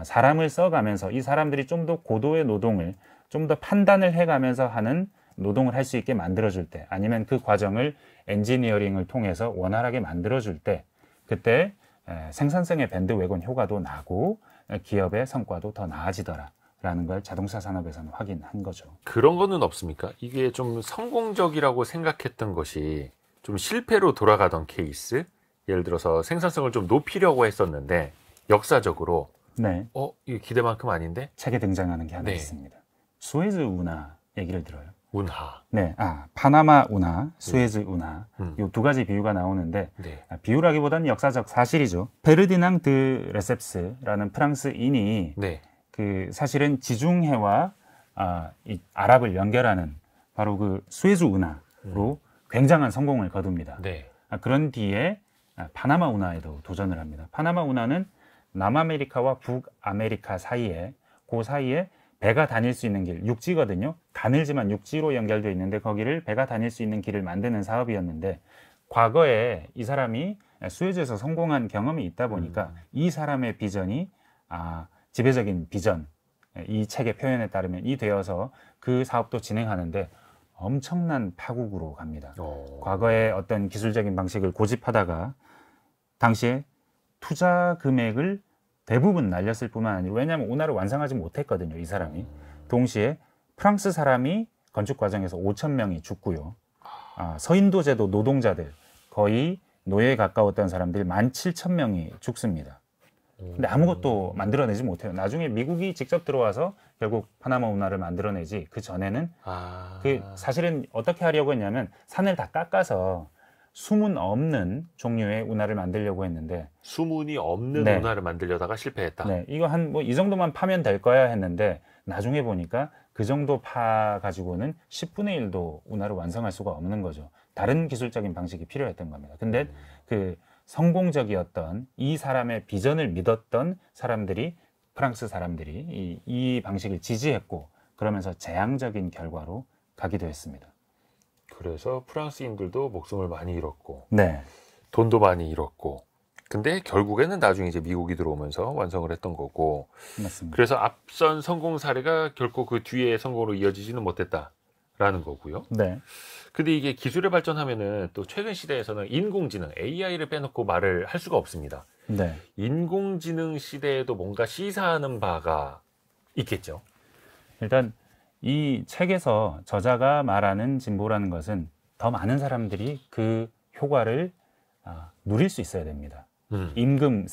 사람을 써가면서 이 사람들이 좀 더 고도의 노동을 좀 더 판단을 해가면서 하는 노동을 할 수 있게 만들어줄 때 아니면 그 과정을 엔지니어링을 통해서 원활하게 만들어줄 때 그때 생산성의 밴드웨건 효과도 나고 기업의 성과도 더 나아지더라라는 걸 자동차 산업에서는 확인한 거죠. 그런 거는 없습니까? 이게 좀 성공적이라고 생각했던 것이 좀 실패로 돌아가던 케이스? 예를 들어서 생산성을 좀 높이려고 했었는데 역사적으로 네. 이게 기대만큼 아닌데? 책에 등장하는 게 하나 네. 있습니다. 수에즈 운하 얘기를 들어요. 운하. 네, 파나마 운하, 수에즈 운하 이 두 가지 비유가 나오는데 네. 비유라기보다는 역사적 사실이죠. 페르디낭 드 레셉스라는 프랑스인이 네. 그 사실은 지중해와 이 아랍을 연결하는 바로 그 수에즈 운하로 굉장한 성공을 거둡니다. 네. 그런 뒤에 파나마 운하에도 도전을 합니다. 파나마 운하는 남아메리카와 북아메리카 사이에 그 사이에 배가 다닐 수 있는 길, 육지거든요. 가늘지만 육지로 연결되어 있는데 거기를 배가 다닐 수 있는 길을 만드는 사업이었는데 과거에 이 사람이 수에즈에서 성공한 경험이 있다 보니까 이 사람의 비전이 지배적인 비전, 이 책의 표현에 따르면 이 되어서 그 사업도 진행하는데 엄청난 파국으로 갑니다. 과거에 어떤 기술적인 방식을 고집하다가 당시에 투자 금액을 대부분 날렸을 뿐만 아니라 왜냐하면 운하를 완성하지 못했거든요. 이 사람이. 동시에 프랑스 사람이 건축 과정에서 5천 명이 죽고요. 서인도 제도 노동자들 거의 노예에 가까웠던 사람들이 17,000명이 죽습니다. 근데 아무것도 만들어내지 못해요. 나중에 미국이 직접 들어와서 결국 파나마 운하를 만들어내지 그 전에는 그 사실은 어떻게 하려고 했냐면 산을 다 깎아서 수문 없는 종류의 운하를 만들려고 했는데 수문이 없는 네. 운하를 만들려다가 실패했다. 네, 이거 한 뭐 이 정도만 파면 될 거야 했는데 나중에 보니까 그 정도 파 가지고는 10분의 1도 운하를 완성할 수가 없는 거죠. 다른 기술적인 방식이 필요했던 겁니다. 근데 그 성공적이었던 이 사람의 비전을 믿었던 사람들이 프랑스 사람들이 이 방식을 지지했고 그러면서 재앙적인 결과로 가기도 했습니다. 그래서 프랑스인들도 목숨을 많이 잃었고 네. 돈도 많이 잃었고 근데 결국에는 나중에 이제 미국이 들어오면서 완성을 했던 거고 맞습니다. 그래서 앞선 성공 사례가 결코 그 뒤에 성공으로 이어지지는 못했다라는 거고요. 네. 근데 이게 기술의 발전하면은 또 최근 시대에서는 인공지능 AI를 빼놓고 말을 할 수가 없습니다. 네. 인공지능 시대에도 뭔가 시사하는 바가 있겠죠. 일단 이 책에서 저자가 말하는 진보라는 것은 더 많은 사람들이 그 효과를 누릴 수 있어야 됩니다. 임금,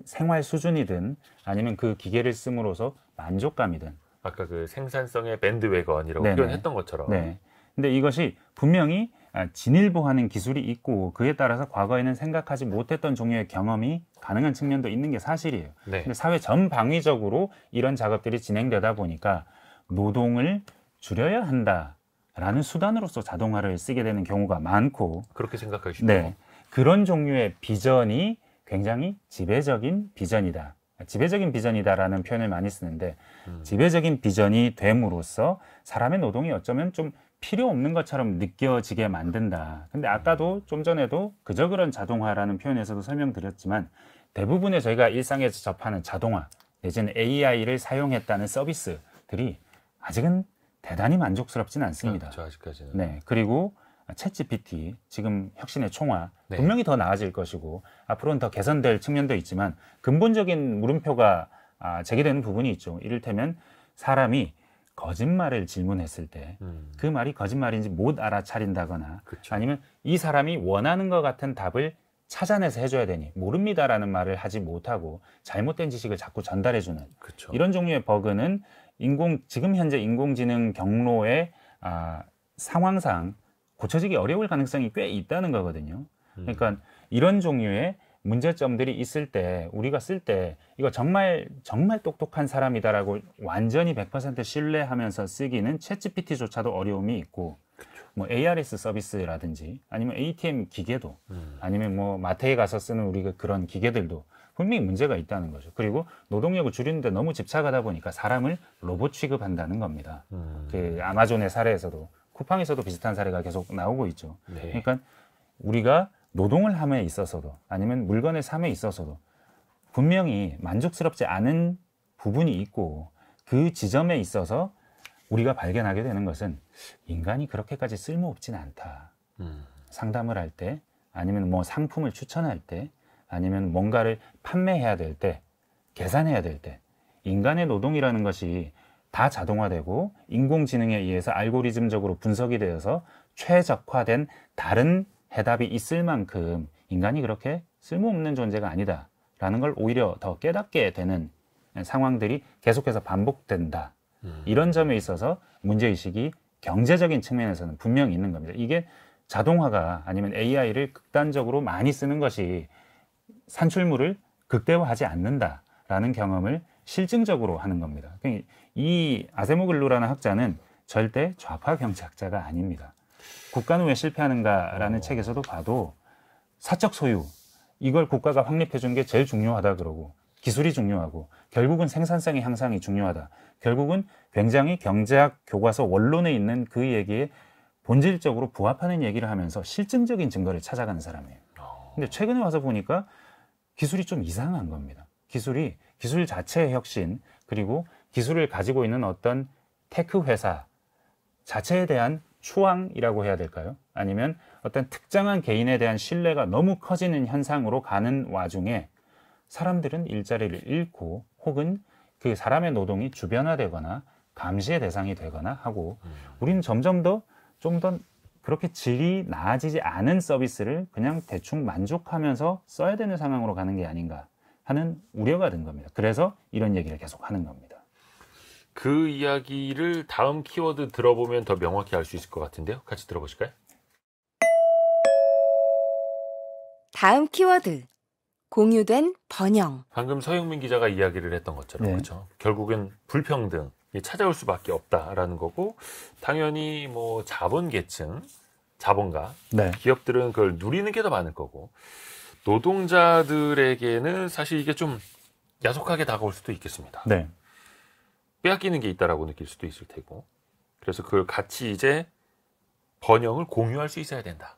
생활 수준이든 아니면 그 기계를 씀으로써 만족감이든. 아까 그 생산성의 밴드웨건이라고 네네. 표현했던 것처럼. 네. 근데 이것이 분명히 진일보하는 기술이 있고 그에 따라서 과거에는 생각하지 못했던 종류의 경험이 가능한 측면도 있는 게 사실이에요. 네. 근데 사회 전방위적으로 이런 작업들이 진행되다 보니까 노동을 줄여야 한다라는 수단으로서 자동화를 쓰게 되는 경우가 많고, 그렇게 생각하기 쉽죠. 네, 그런 종류의 비전이 굉장히 지배적인 비전이다. 지배적인 비전이다라는 표현을 많이 쓰는데 지배적인 비전이 됨으로써 사람의 노동이 어쩌면 좀 필요 없는 것처럼 느껴지게 만든다. 근데 아까도 좀 전에도 그저 그런 자동화라는 표현에서도 설명드렸지만 대부분의 저희가 일상에서 접하는 자동화 내지는 AI를 사용했다는 서비스들이 아직은 대단히 만족스럽지는 않습니다. 저 아직까지는. 네, 그리고 챗GPT 지금 혁신의 총화 네. 분명히 더 나아질 것이고 앞으로는 더 개선될 측면도 있지만 근본적인 물음표가 제기되는 부분이 있죠. 이를테면 사람이 거짓말을 질문했을 때 그 말이 거짓말인지 못 알아차린다거나 그쵸. 아니면 이 사람이 원하는 것 같은 답을 찾아내서 해줘야 되니 모릅니다라는 말을 하지 못하고 잘못된 지식을 자꾸 전달해주는 그쵸. 이런 종류의 버그는 지금 현재 인공지능 경로의 상황상 고쳐지기 어려울 가능성이 꽤 있다는 거거든요. 그러니까 이런 종류의 문제점들이 있을 때 우리가 쓸 때 이거 정말 똑똑한 사람이다라고 완전히 100% 신뢰하면서 쓰기는 챗GPT조차도 어려움이 있고 뭐 ARS 서비스라든지 아니면 ATM 기계도 아니면 뭐 마트에 가서 쓰는 우리가 그런 기계들도 분명히 문제가 있다는 거죠. 그리고 노동력을 줄이는데 너무 집착하다 보니까 사람을 로봇 취급한다는 겁니다. 그 아마존의 사례에서도 쿠팡에서도 비슷한 사례가 계속 나오고 있죠. 네. 그러니까 우리가 노동을 함에 있어서도 아니면 물건을 삶에 있어서도 분명히 만족스럽지 않은 부분이 있고 그 지점에 있어서 우리가 발견하게 되는 것은 인간이 그렇게까지 쓸모없진 않다. 상담을 할 때 아니면 뭐 상품을 추천할 때 아니면 뭔가를 판매해야 될 때 계산해야 될 때 인간의 노동이라는 것이 다 자동화되고 인공지능에 의해서 알고리즘적으로 분석이 되어서 최적화된 다른 해답이 있을 만큼 인간이 그렇게 쓸모없는 존재가 아니다라는 걸 오히려 더 깨닫게 되는 상황들이 계속해서 반복된다. 이런 점에 있어서 문제의식이 경제적인 측면에서는 분명히 있는 겁니다. 이게 자동화가 아니면 AI를 극단적으로 많이 쓰는 것이 산출물을 극대화하지 않는다라는 경험을 실증적으로 하는 겁니다. 이 아세모글루라는 학자는 절대 좌파 경제학자가 아닙니다. 국가는 왜 실패하는가라는 책에서도 봐도 사적 소유 이걸 국가가 확립해 준 게 제일 중요하다 그러고 기술이 중요하고 결국은 생산성의 향상이 중요하다. 결국은 굉장히 경제학 교과서 원론에 있는 그 얘기에 본질적으로 부합하는 얘기를 하면서 실증적인 증거를 찾아가는 사람이에요. 근데 최근에 와서 보니까 기술이 좀 이상한 겁니다. 기술 자체의 혁신 그리고 기술을 가지고 있는 어떤 테크 회사 자체에 대한 추앙이라고 해야 될까요? 아니면 어떤 특정한 개인에 대한 신뢰가 너무 커지는 현상으로 가는 와중에 사람들은 일자리를 잃고 혹은 그 사람의 노동이 주변화되거나 감시의 대상이 되거나 하고 우리는 점점 더 좀 더 그렇게 질이 나아지지 않은 서비스를 그냥 대충 만족하면서 써야 되는 상황으로 가는 게 아닌가 하는 우려가 든 겁니다. 그래서 이런 얘기를 계속 하는 겁니다. 그 이야기를 다음 키워드 들어보면 더 명확히 알 수 있을 것 같은데요. 같이 들어보실까요? 다음 키워드. 공유된 번영. 방금 서영민 기자가 이야기를 했던 것처럼 네. 그렇죠. 결국은 불평등이 찾아올 수밖에 없다라는 거고 당연히 뭐 자본계층, 자본가, 네. 기업들은 그걸 누리는 게 더 많을 거고 노동자들에게는 사실 이게 좀 야속하게 다가올 수도 있겠습니다. 네. 빼앗기는 게 있다라고 느낄 수도 있을 테고 그래서 그걸 같이 이제 번영을 공유할 수 있어야 된다.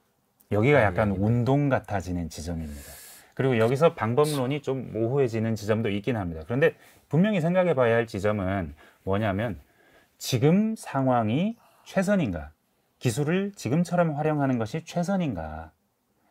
여기가 약간 운동 같아지는 지점입니다. 그리고 여기서 방법론이 좀 모호해지는 지점도 있긴 합니다. 그런데 분명히 생각해 봐야 할 지점은 뭐냐면 지금 상황이 최선인가? 기술을 지금처럼 활용하는 것이 최선인가?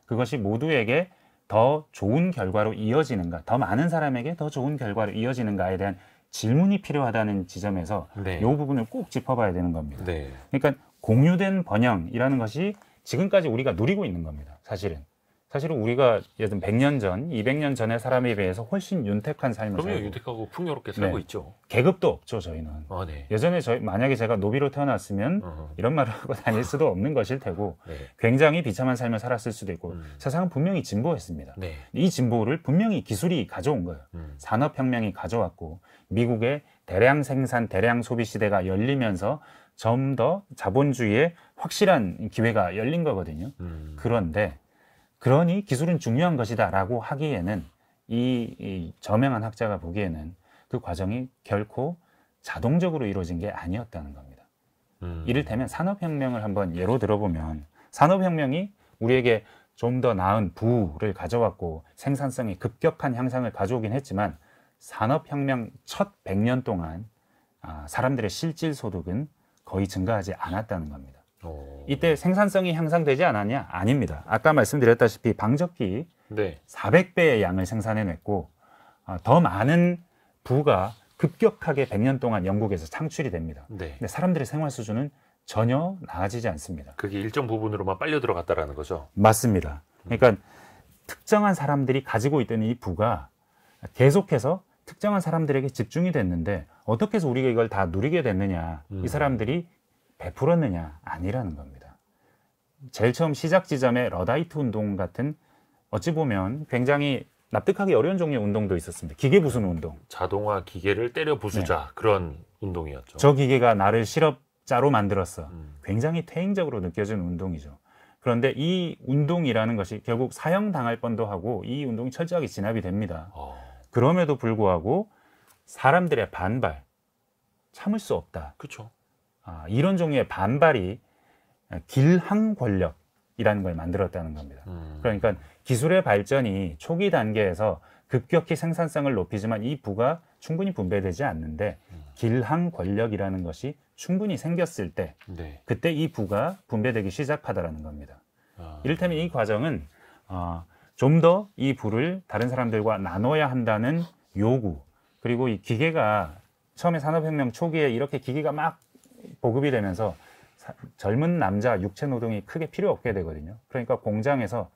그것이 모두에게 더 좋은 결과로 이어지는가? 더 많은 사람에게 더 좋은 결과로 이어지는가에 대한 질문이 필요하다는 지점에서 네. 이 부분을 꼭 짚어봐야 되는 겁니다. 네. 그러니까 공유된 번영이라는 것이 지금까지 우리가 누리고 있는 겁니다. 사실은. 사실은 우리가 예를 들면 100년 전, 200년 전의 사람에 비해서 훨씬 윤택한 삶을 그럼요. 살고 윤택하고 풍요롭게 살고 네. 있죠. 계급도 없죠, 저희는. 아, 네. 예전에 만약에 제가 노비로 태어났으면 이런 말을 하고 다닐 수도 없는 것일 테고 네. 굉장히 비참한 삶을 살았을 수도 있고 세상은 분명히 진보했습니다. 네. 이 진보를 분명히 기술이 가져온 거예요. 산업혁명이 가져왔고 미국의 대량 생산, 대량 소비 시대가 열리면서 좀 더 자본주의의 확실한 기회가 열린 거거든요. 그런데 그러니 기술은 중요한 것이다라고 하기에는 이 저명한 학자가 보기에는 그 과정이 결코 자동적으로 이루어진 게 아니었다는 겁니다. 이를테면 산업혁명을 한번 예로 들어보면 산업혁명이 우리에게 좀 더 나은 부를 가져왔고 생산성이 급격한 향상을 가져오긴 했지만 산업혁명 첫 100년 동안 사람들의 실질 소득은 거의 증가하지 않았다는 겁니다. 이때 생산성이 향상되지 않았냐? 아닙니다. 아까 말씀드렸다시피 방적기 네. 400배의 양을 생산해냈고 더 많은 부가 급격하게 100년 동안 영국에서 창출이 됩니다. 네. 근데 사람들의 생활 수준은 전혀 나아지지 않습니다. 그게 일정 부분으로만 빨려 들어갔다라는 거죠. 맞습니다. 그러니까 특정한 사람들이 가지고 있던 이 부가 계속해서 특정한 사람들에게 집중이 됐는데 어떻게 해서 우리가 이걸 다 누리게 됐느냐? 이 사람들이 베풀었느냐? 아니라는 겁니다. 제일 처음 시작 지점에 러다이트 운동 같은 어찌 보면 굉장히 납득하기 어려운 종류의 운동도 있었습니다. 기계 부수는 운동. 자동화 기계를 때려 부수자 그런 운동이었죠. 저 기계가 나를 실업자로 만들었어. 굉장히 퇴행적으로 느껴지는 운동이죠. 그런데 이 운동이라는 것이 결국 사형당할 뻔도 하고 이 운동이 철저하게 진압이 됩니다. 그럼에도 불구하고 사람들의 반발, 참을 수 없다. 그렇죠. 이런 종류의 반발이 길항 권력이라는 걸 만들었다는 겁니다. 그러니까 기술의 발전이 초기 단계에서 급격히 생산성을 높이지만 이 부가 충분히 분배되지 않는데 길항 권력이라는 것이 충분히 생겼을 때 네. 그때 이 부가 분배되기 시작하더라는 겁니다. 이를테면 이 과정은 좀 더 이 부를 다른 사람들과 나눠야 한다는 요구, 그리고 이 기계가 처음에 산업혁명 초기에 이렇게 기계가 막 보급이 되면서 젊은 남자 육체 노동이 크게 필요 없게 되거든요. 그러니까 공장에서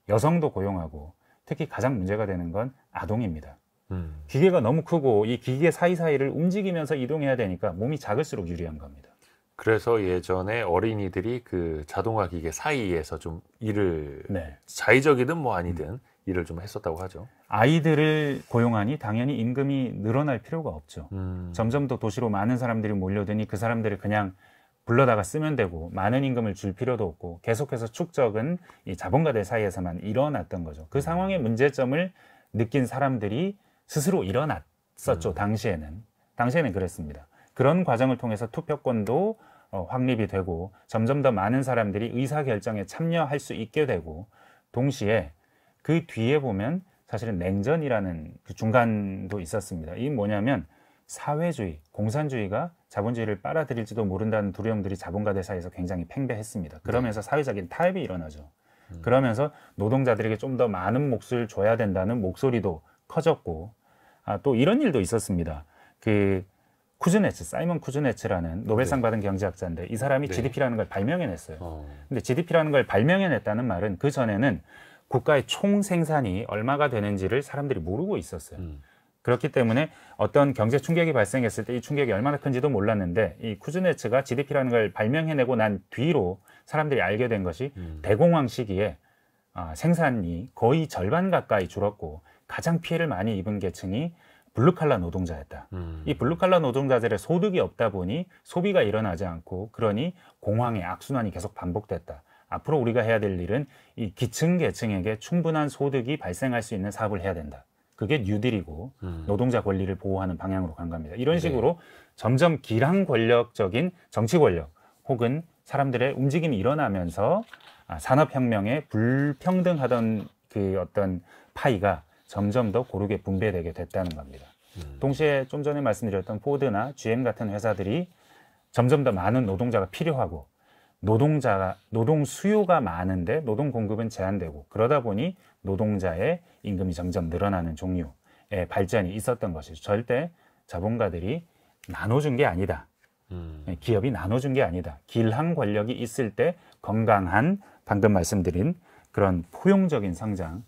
여성도 고용하고 특히 가장 문제가 되는 건 아동입니다. 기계가 너무 크고 이 기계 사이사이를 움직이면서 이동해야 되니까 몸이 작을수록 유리한 겁니다. 그래서 예전에 어린이들이 그 자동화 기계 사이에서 좀 일을 네. 자의적이든 뭐 아니든 일을 좀 했었다고 하죠. 아이들을 고용하니 당연히 임금이 늘어날 필요가 없죠. 점점 더 도시로 많은 사람들이 몰려드니 그 사람들을 그냥 불러다가 쓰면 되고 많은 임금을 줄 필요도 없고 계속해서 축적은 이 자본가들 사이에서만 일어났던 거죠. 그 상황의 문제점을 느낀 사람들이 스스로 일어났었죠. 당시에는 그랬습니다. 그런 과정을 통해서 투표권도 확립이 되고 점점 더 많은 사람들이 의사결정에 참여할 수 있게 되고 동시에 그 뒤에 보면 사실은 냉전이라는 그 중간도 있었습니다. 이게 뭐냐면 사회주의, 공산주의가 자본주의를 빨아들일지도 모른다는 두려움들이 자본가들 사이에서 굉장히 팽배했습니다. 그러면서 사회적인 타협이 일어나죠. 그러면서 노동자들에게 좀 더 많은 몫을 줘야 된다는 목소리도 커졌고 또 이런 일도 있었습니다. 그 사이먼 쿠즈네츠라는 노벨상 받은 경제학자인데 이 사람이 GDP라는 걸 발명해냈어요. 근데 GDP라는 걸 발명해냈다는 말은 그 전에는 국가의 총 생산이 얼마가 되는지를 사람들이 모르고 있었어요. 그렇기 때문에 어떤 경제 충격이 발생했을 때 이 충격이 얼마나 큰지도 몰랐는데 이 쿠즈네츠가 GDP라는 걸 발명해내고 난 뒤로 사람들이 알게 된 것이 대공황 시기에 생산이 거의 절반 가까이 줄었고 가장 피해를 많이 입은 계층이 블루칼라 노동자였다. 이 블루칼라 노동자들의 소득이 없다 보니 소비가 일어나지 않고 그러니 공황의 악순환이 계속 반복됐다. 앞으로 우리가 해야 될 일은 이 기층 계층에게 충분한 소득이 발생할 수 있는 사업을 해야 된다. 그게 뉴딜이고 노동자 권리를 보호하는 방향으로 간 겁니다. 이런 식으로 점점 기량 권력적인 정치 권력 혹은 사람들의 움직임이 일어나면서 산업혁명에 불평등하던 그 어떤 파이가 점점 더 고르게 분배되게 됐다는 겁니다. 동시에 좀 전에 말씀드렸던 포드나 GM 같은 회사들이 점점 더 많은 노동자가 필요하고 노동 수요가 많은데 노동 공급은 제한되고 그러다 보니 노동자의 임금이 점점 늘어나는 종류의 발전이 있었던 것이죠. 절대 자본가들이 나눠준 게 아니다. 기업이 나눠준 게 아니다. 길한 권력이 있을 때 건강한 방금 말씀드린 그런 포용적인 성장,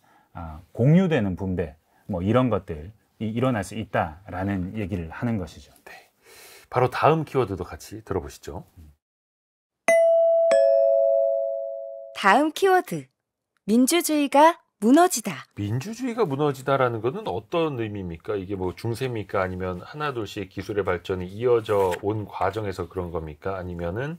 공유되는 분배, 뭐 이런 것들이 일어날 수 있다라는 얘기를 하는 것이죠. 네. 바로 다음 키워드도 같이 들어보시죠. 다음 키워드. 민주주의가 무너지다. 민주주의가 무너지다라는 것은 어떤 의미입니까? 이게 뭐 중세입니까? 아니면 하나둘씩 기술의 발전이 이어져 온 과정에서 그런 겁니까? 아니면은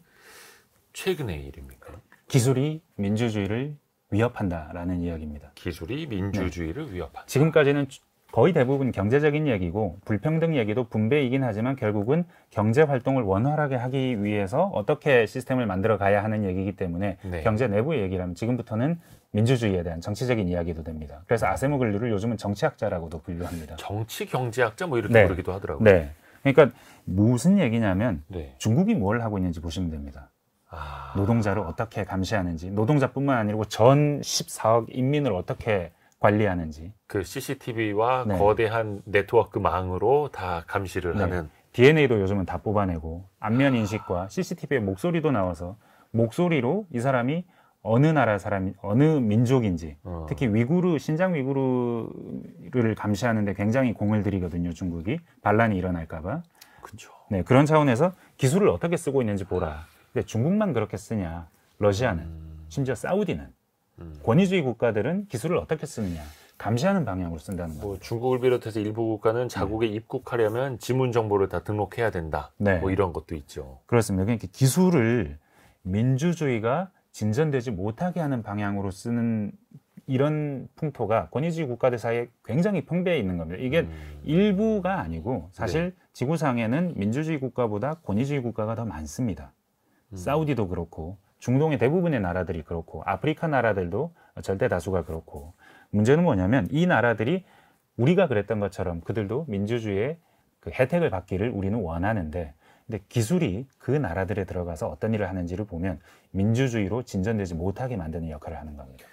최근의 일입니까? 기술이 민주주의를 위협한다라는 이야기입니다. 기술이 민주주의를 네. 위협한다. 지금까지는 거의 대부분 경제적인 얘기고 불평등 얘기도 분배이긴 하지만 결국은 경제 활동을 원활하게 하기 위해서 어떻게 시스템을 만들어 가야 하는 얘기이기 때문에 네. 경제 내부의 얘기라면 지금부터는 민주주의에 대한 정치적인 이야기도 됩니다. 그래서 아세모글루를 요즘은 정치학자라고도 분류합니다. 정치 경제학자 뭐 이렇게 네. 부르기도 하더라고요. 네. 그러니까 무슨 얘기냐면 네. 중국이 뭘 하고 있는지 보시면 됩니다. 아... 노동자를 어떻게 감시하는지, 노동자뿐만 아니고 전 14억 인민을 어떻게 관리하는지, 그 CCTV와 네. 거대한 네트워크망으로 다 감시를 네. 하는. DNA도 요즘은 다 뽑아내고 안면 인식과 CCTV의 목소리도 나와서 목소리로 이 사람이 어느 나라 사람이 어느 민족인지 특히 위구르 신장 위구르를 감시하는데 굉장히 공을 들이거든요. 중국이 반란이 일어날까봐. 그렇죠. 네, 그런 차원에서 기술을 어떻게 쓰고 있는지 보라. 근데 중국만 그렇게 쓰냐? 러시아는 심지어 사우디는 권위주의 국가들은 기술을 어떻게 쓰느냐? 감시하는 방향으로 쓴다는 거예요. 뭐 중국을 비롯해서 일부 국가는 자국에 입국하려면 지문 정보를 다 등록해야 된다. 네. 뭐 이런 것도 있죠. 그렇습니다. 그러니까 기술을 민주주의가 진전되지 못하게 하는 방향으로 쓰는 이런 풍토가 권위주의 국가들 사이에 굉장히 팽배해 있는 겁니다. 이게 일부가 아니고 사실 지구상에는 민주주의 국가보다 권위주의 국가가 더 많습니다. 사우디도 그렇고 중동의 대부분의 나라들이 그렇고 아프리카 나라들도 절대 다수가 그렇고 문제는 뭐냐면 이 나라들이 우리가 그랬던 것처럼 그들도 민주주의의 그 혜택을 받기를 우리는 원하는데 근데 기술이 그 나라들에 들어가서 어떤 일을 하는지를 보면 민주주의로 진전되지 못하게 만드는 역할을 하는 겁니다.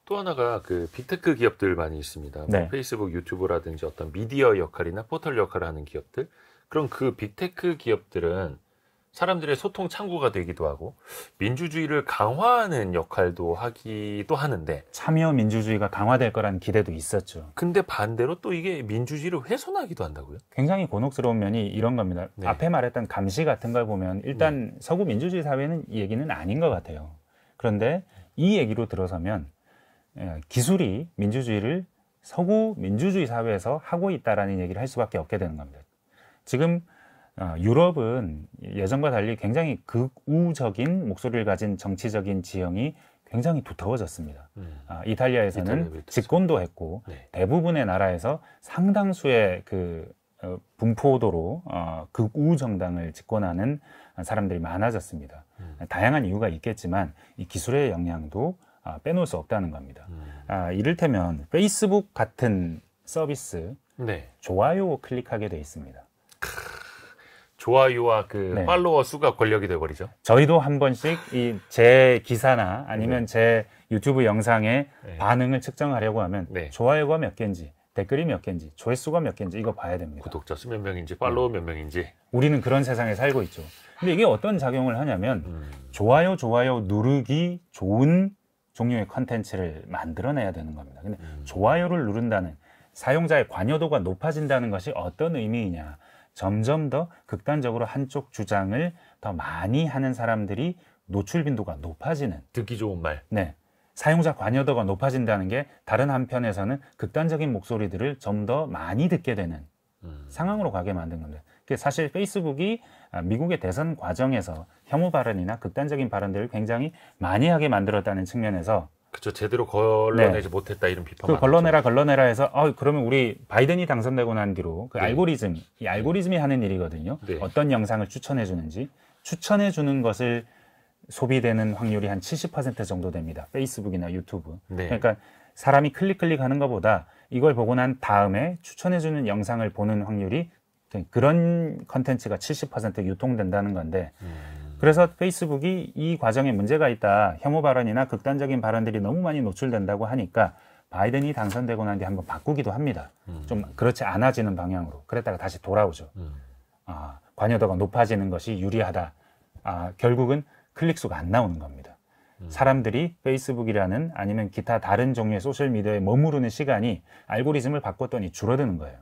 또 하나가 그 빅테크 기업들 많이 있습니다. 네. 뭐 페이스북, 유튜브라든지 어떤 미디어 역할이나 포털 역할을 하는 기업들. 그럼 그 빅테크 기업들은 사람들의 소통 창구가 되기도 하고 민주주의를 강화하는 역할도 하기도 하는데 참여 민주주의가 강화될 거라는 기대도 있었죠. 근데 반대로 또 이게 민주주의를 훼손하기도 한다고요? 굉장히 곤혹스러운 면이 이런 겁니다. 네. 앞에 말했던 감시 같은 걸 보면 일단 서구 민주주의 사회는 이 얘기는 아닌 것 같아요. 그런데 이 얘기로 들어서면 기술이 민주주의를 서구 민주주의 사회에서 하고 있다라는 얘기를 할 수밖에 없게 되는 겁니다. 지금 유럽은 예전과 달리 굉장히 극우적인 목소리를 가진 정치적인 지형이 굉장히 두터워졌습니다. 이탈리아에서는 집권도 했고 네. 대부분의 나라에서 상당수의 그 분포도로 극우 정당을 집권하는 사람들이 많아졌습니다. 다양한 이유가 있겠지만 이 기술의 영향도 빼놓을 수 없다는 겁니다. 이를테면 페이스북 같은 서비스 네. 좋아요 클릭하게 돼 있습니다. 좋아요와 그 네. 팔로워 수가 권력이 돼버리죠. 저희도 한 번씩 제 기사나 아니면 네. 제 유튜브 영상의 네. 반응을 측정하려고 하면 네. 좋아요가 몇 개인지 댓글이 몇 개인지 조회수가 몇 개인지 이거 봐야 됩니다. 구독자 수 몇 명인지 팔로워 몇 명인지. 우리는 그런 세상에 살고 있죠. 근데 이게 어떤 작용을 하냐면 좋아요 누르기 좋은 종류의 컨텐츠를 만들어내야 되는 겁니다. 근데 좋아요를 누른다는 사용자의 관여도가 높아진다는 것이 어떤 의미이냐. 점점 더 극단적으로 한쪽 주장을 더 많이 하는 사람들이 노출 빈도가 높아지는. 듣기 좋은 말. 네. 사용자 관여도가 높아진다는 게 다른 한편에서는 극단적인 목소리들을 좀 더 많이 듣게 되는 상황으로 가게 만든 겁니다. 사실 페이스북이 미국의 대선 과정에서 혐오 발언이나 극단적인 발언들을 굉장히 많이 하게 만들었다는 측면에서 그렇죠. 제대로 걸러내지 못했다 이런 비판. 그 걸러내라 해서 그러면 우리 바이든이 당선되고 난 뒤로 그 네. 이 알고리즘이 하는 일이거든요. 네. 어떤 영상을 추천해 주는지 추천해 주는 것을 소비되는 확률이 한 70% 정도 됩니다. 페이스북이나 유튜브. 네. 그러니까 사람이 클릭하는 것보다 이걸 보고 난 다음에 추천해 주는 영상을 보는 확률이 그런 컨텐츠가 70% 유통된다는 건데 그래서 페이스북이 이 과정에 문제가 있다. 혐오 발언이나 극단적인 발언들이 너무 많이 노출된다고 하니까 바이든이 당선되고 난 뒤에 한번 바꾸기도 합니다. 좀 그렇지 않아지는 방향으로. 그랬다가 다시 돌아오죠. 관여도가 높아지는 것이 유리하다. 결국은 클릭수가 안 나오는 겁니다. 사람들이 페이스북이라는 아니면 기타 다른 종류의 소셜미디어에 머무르는 시간이 알고리즘을 바꿨더니 줄어드는 거예요.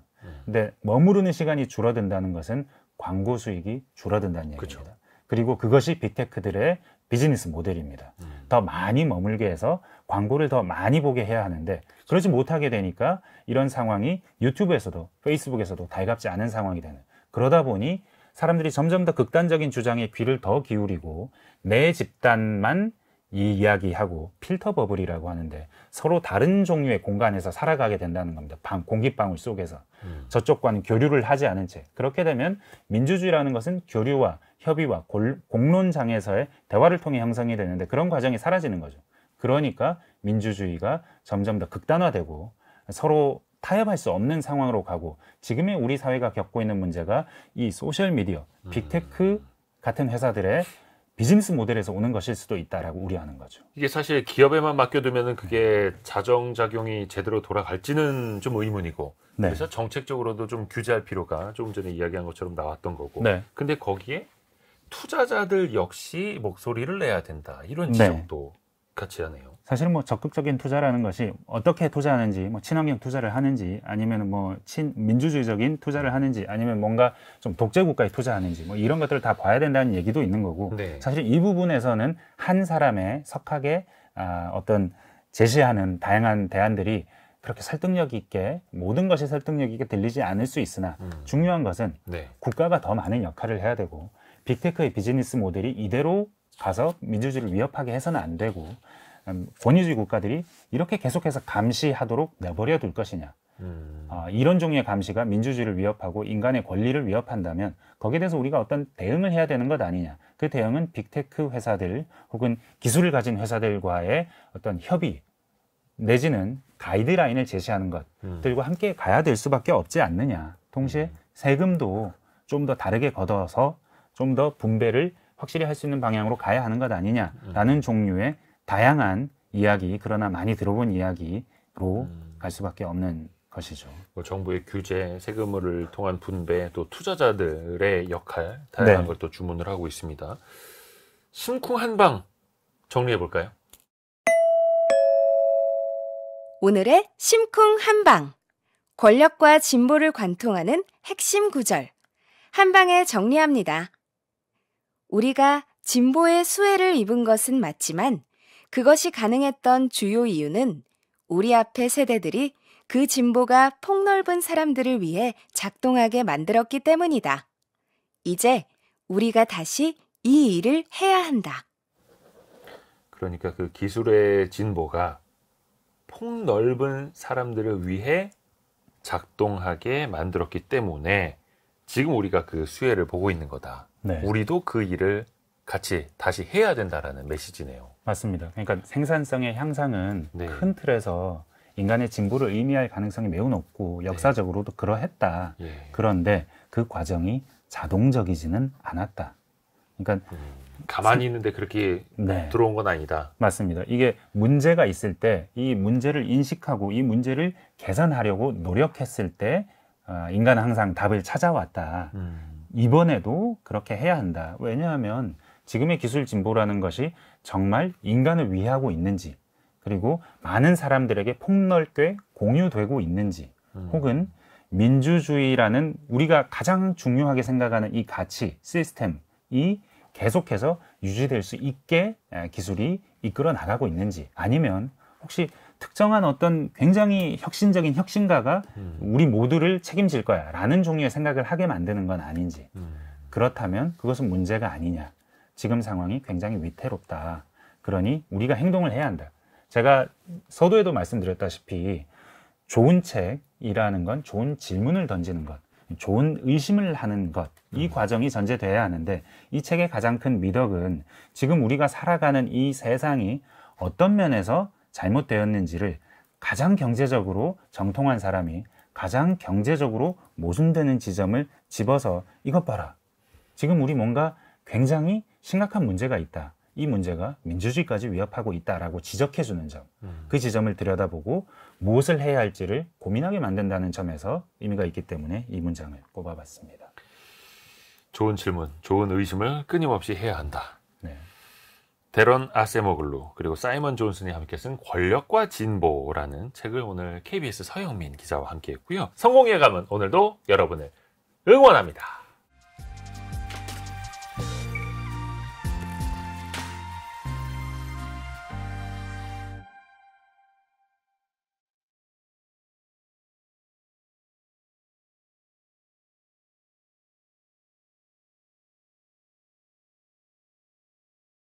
근데 머무르는 시간이 줄어든다는 것은 광고 수익이 줄어든다는 얘기입니다. 그쵸. 그리고 그것이 빅테크들의 비즈니스 모델입니다. 더 많이 머물게 해서 광고를 더 많이 보게 해야 하는데 그러지 못하게 되니까 이런 상황이 유튜브에서도 페이스북에서도 달갑지 않은 상황이 되는, 그러다 보니 사람들이 점점 더 극단적인 주장에 귀를 더 기울이고 내 집단만 이야기하고 필터 버블이라고 하는데 서로 다른 종류의 공간에서 살아가게 된다는 겁니다. 공기방울 속에서 저쪽과는 교류를 하지 않은 채. 그렇게 되면 민주주의라는 것은 교류와 협의와 공론장에서의 대화를 통해 형성이 되는데 그런 과정이 사라지는 거죠. 그러니까 민주주의가 점점 더 극단화되고 서로 타협할 수 없는 상황으로 가고, 지금의 우리 사회가 겪고 있는 문제가 이 소셜미디어, 빅테크 같은 회사들의 비즈니스 모델에서 오는 것일 수도 있다라고 우려하는 거죠. 이게 사실 기업에만 맡겨두면은 그게 자정작용이 제대로 돌아갈지는 좀 의문이고, 네. 그래서 정책적으로도 좀 규제할 필요가 조금 전에 이야기한 것처럼 나왔던 거고, 네. 근데 거기에 투자자들 역시 목소리를 내야 된다, 이런 네. 지적도 같이 하네요. 사실 뭐 적극적인 투자라는 것이 어떻게 투자하는지, 뭐 친환경 투자를 하는지, 아니면 뭐 민주주의적인 투자를 하는지, 아니면 뭔가 좀 독재 국가에 투자하는지, 뭐 이런 것들을 다 봐야 된다는 얘기도 있는 거고, 네. 사실 이 부분에서는 한 사람의 석학에 어떤 제시하는 다양한 대안들이 그렇게 설득력 있게, 모든 것이 설득력 있게 들리지 않을 수 있으나 중요한 것은 네. 국가가 더 많은 역할을 해야 되고, 빅테크의 비즈니스 모델이 이대로 가서 민주주의를 위협하게 해서는 안 되고, 권위주의 국가들이 이렇게 계속해서 감시하도록 내버려 둘 것이냐, 이런 종류의 감시가 민주주의를 위협하고 인간의 권리를 위협한다면 거기에 대해서 우리가 어떤 대응을 해야 되는 것 아니냐. 그 대응은 빅테크 회사들 혹은 기술을 가진 회사들과의 어떤 협의 내지는 가이드라인을 제시하는 것들과 함께 가야 될 수밖에 없지 않느냐. 동시에 세금도 좀 더 다르게 걷어서 좀 더 분배를 확실히 할 수 있는 방향으로 가야 하는 것 아니냐라는 종류의 다양한 이야기, 그러나 많이 들어본 이야기로 갈 수밖에 없는 것이죠. 뭐 정부의 규제, 세금을 통한 분배, 또 투자자들의 역할, 다양한 네. 걸 또 주문을 하고 있습니다. 심쿵 한방 정리해 볼까요? 오늘의 심쿵 한방. 권력과 진보를 관통하는 핵심 구절. 한방에 정리합니다. 우리가 진보의 수혜를 입은 것은 맞지만 그것이 가능했던 주요 이유는 우리 앞의 세대들이 그 진보가 폭넓은 사람들을 위해 작동하게 만들었기 때문이다. 이제 우리가 다시 이 일을 해야 한다. 그러니까 그 기술의 진보가 폭넓은 사람들을 위해 작동하게 만들었기 때문에 지금 우리가 그 수혜를 보고 있는 거다. 네. 우리도 그 일을 같이 다시 해야 된다라는 메시지네요. 맞습니다. 그러니까 생산성의 향상은 네. 큰 틀에서 인간의 진보를 의미할 가능성이 매우 높고 역사적으로도 그러했다. 예. 그런데 그 과정이 자동적이지는 않았다. 그러니까 가만히 있는데 그렇게 네. 들어온 건 아니다. 맞습니다. 이게 문제가 있을 때 이 문제를 인식하고 이 문제를 개선하려고 노력했을 때 인간은 항상 답을 찾아왔다. 이번에도 그렇게 해야 한다. 왜냐하면 지금의 기술 진보라는 것이 정말 인간을 위하고 있는지, 그리고 많은 사람들에게 폭넓게 공유되고 있는지, 혹은 민주주의라는 우리가 가장 중요하게 생각하는 이 가치, 시스템이 계속해서 유지될 수 있게 기술이 이끌어 나가고 있는지, 아니면 혹시 특정한 어떤 굉장히 혁신적인 혁신가가 우리 모두를 책임질 거야 라는 종류의 생각을 하게 만드는 건 아닌지, 그렇다면 그것은 문제가 아니냐. 지금 상황이 굉장히 위태롭다. 그러니 우리가 행동을 해야 한다. 제가 서두에도 말씀드렸다시피 좋은 책이라는 건 좋은 질문을 던지는 것, 좋은 의심을 하는 것, 이 과정이 전제돼야 하는데, 이 책의 가장 큰 미덕은 지금 우리가 살아가는 이 세상이 어떤 면에서 잘못되었는지를 가장 경제적으로 정통한 사람이 가장 경제적으로 모순되는 지점을 집어서 이것 봐라. 지금 우리 뭔가 굉장히 심각한 문제가 있다. 이 문제가 민주주의까지 위협하고 있다라고 지적해주는 점. 그 지점을 들여다보고 무엇을 해야 할지를 고민하게 만든다는 점에서 의미가 있기 때문에 이 문장을 꼽아봤습니다. 좋은 질문, 좋은 의심을 끊임없이 해야 한다. 네. 데런 아세모글루 그리고 사이먼 존슨이 함께 쓴 권력과 진보라는 책을 오늘 KBS 서영민 기자와 함께 했고요. 성공예감은 오늘도 여러분을 응원합니다.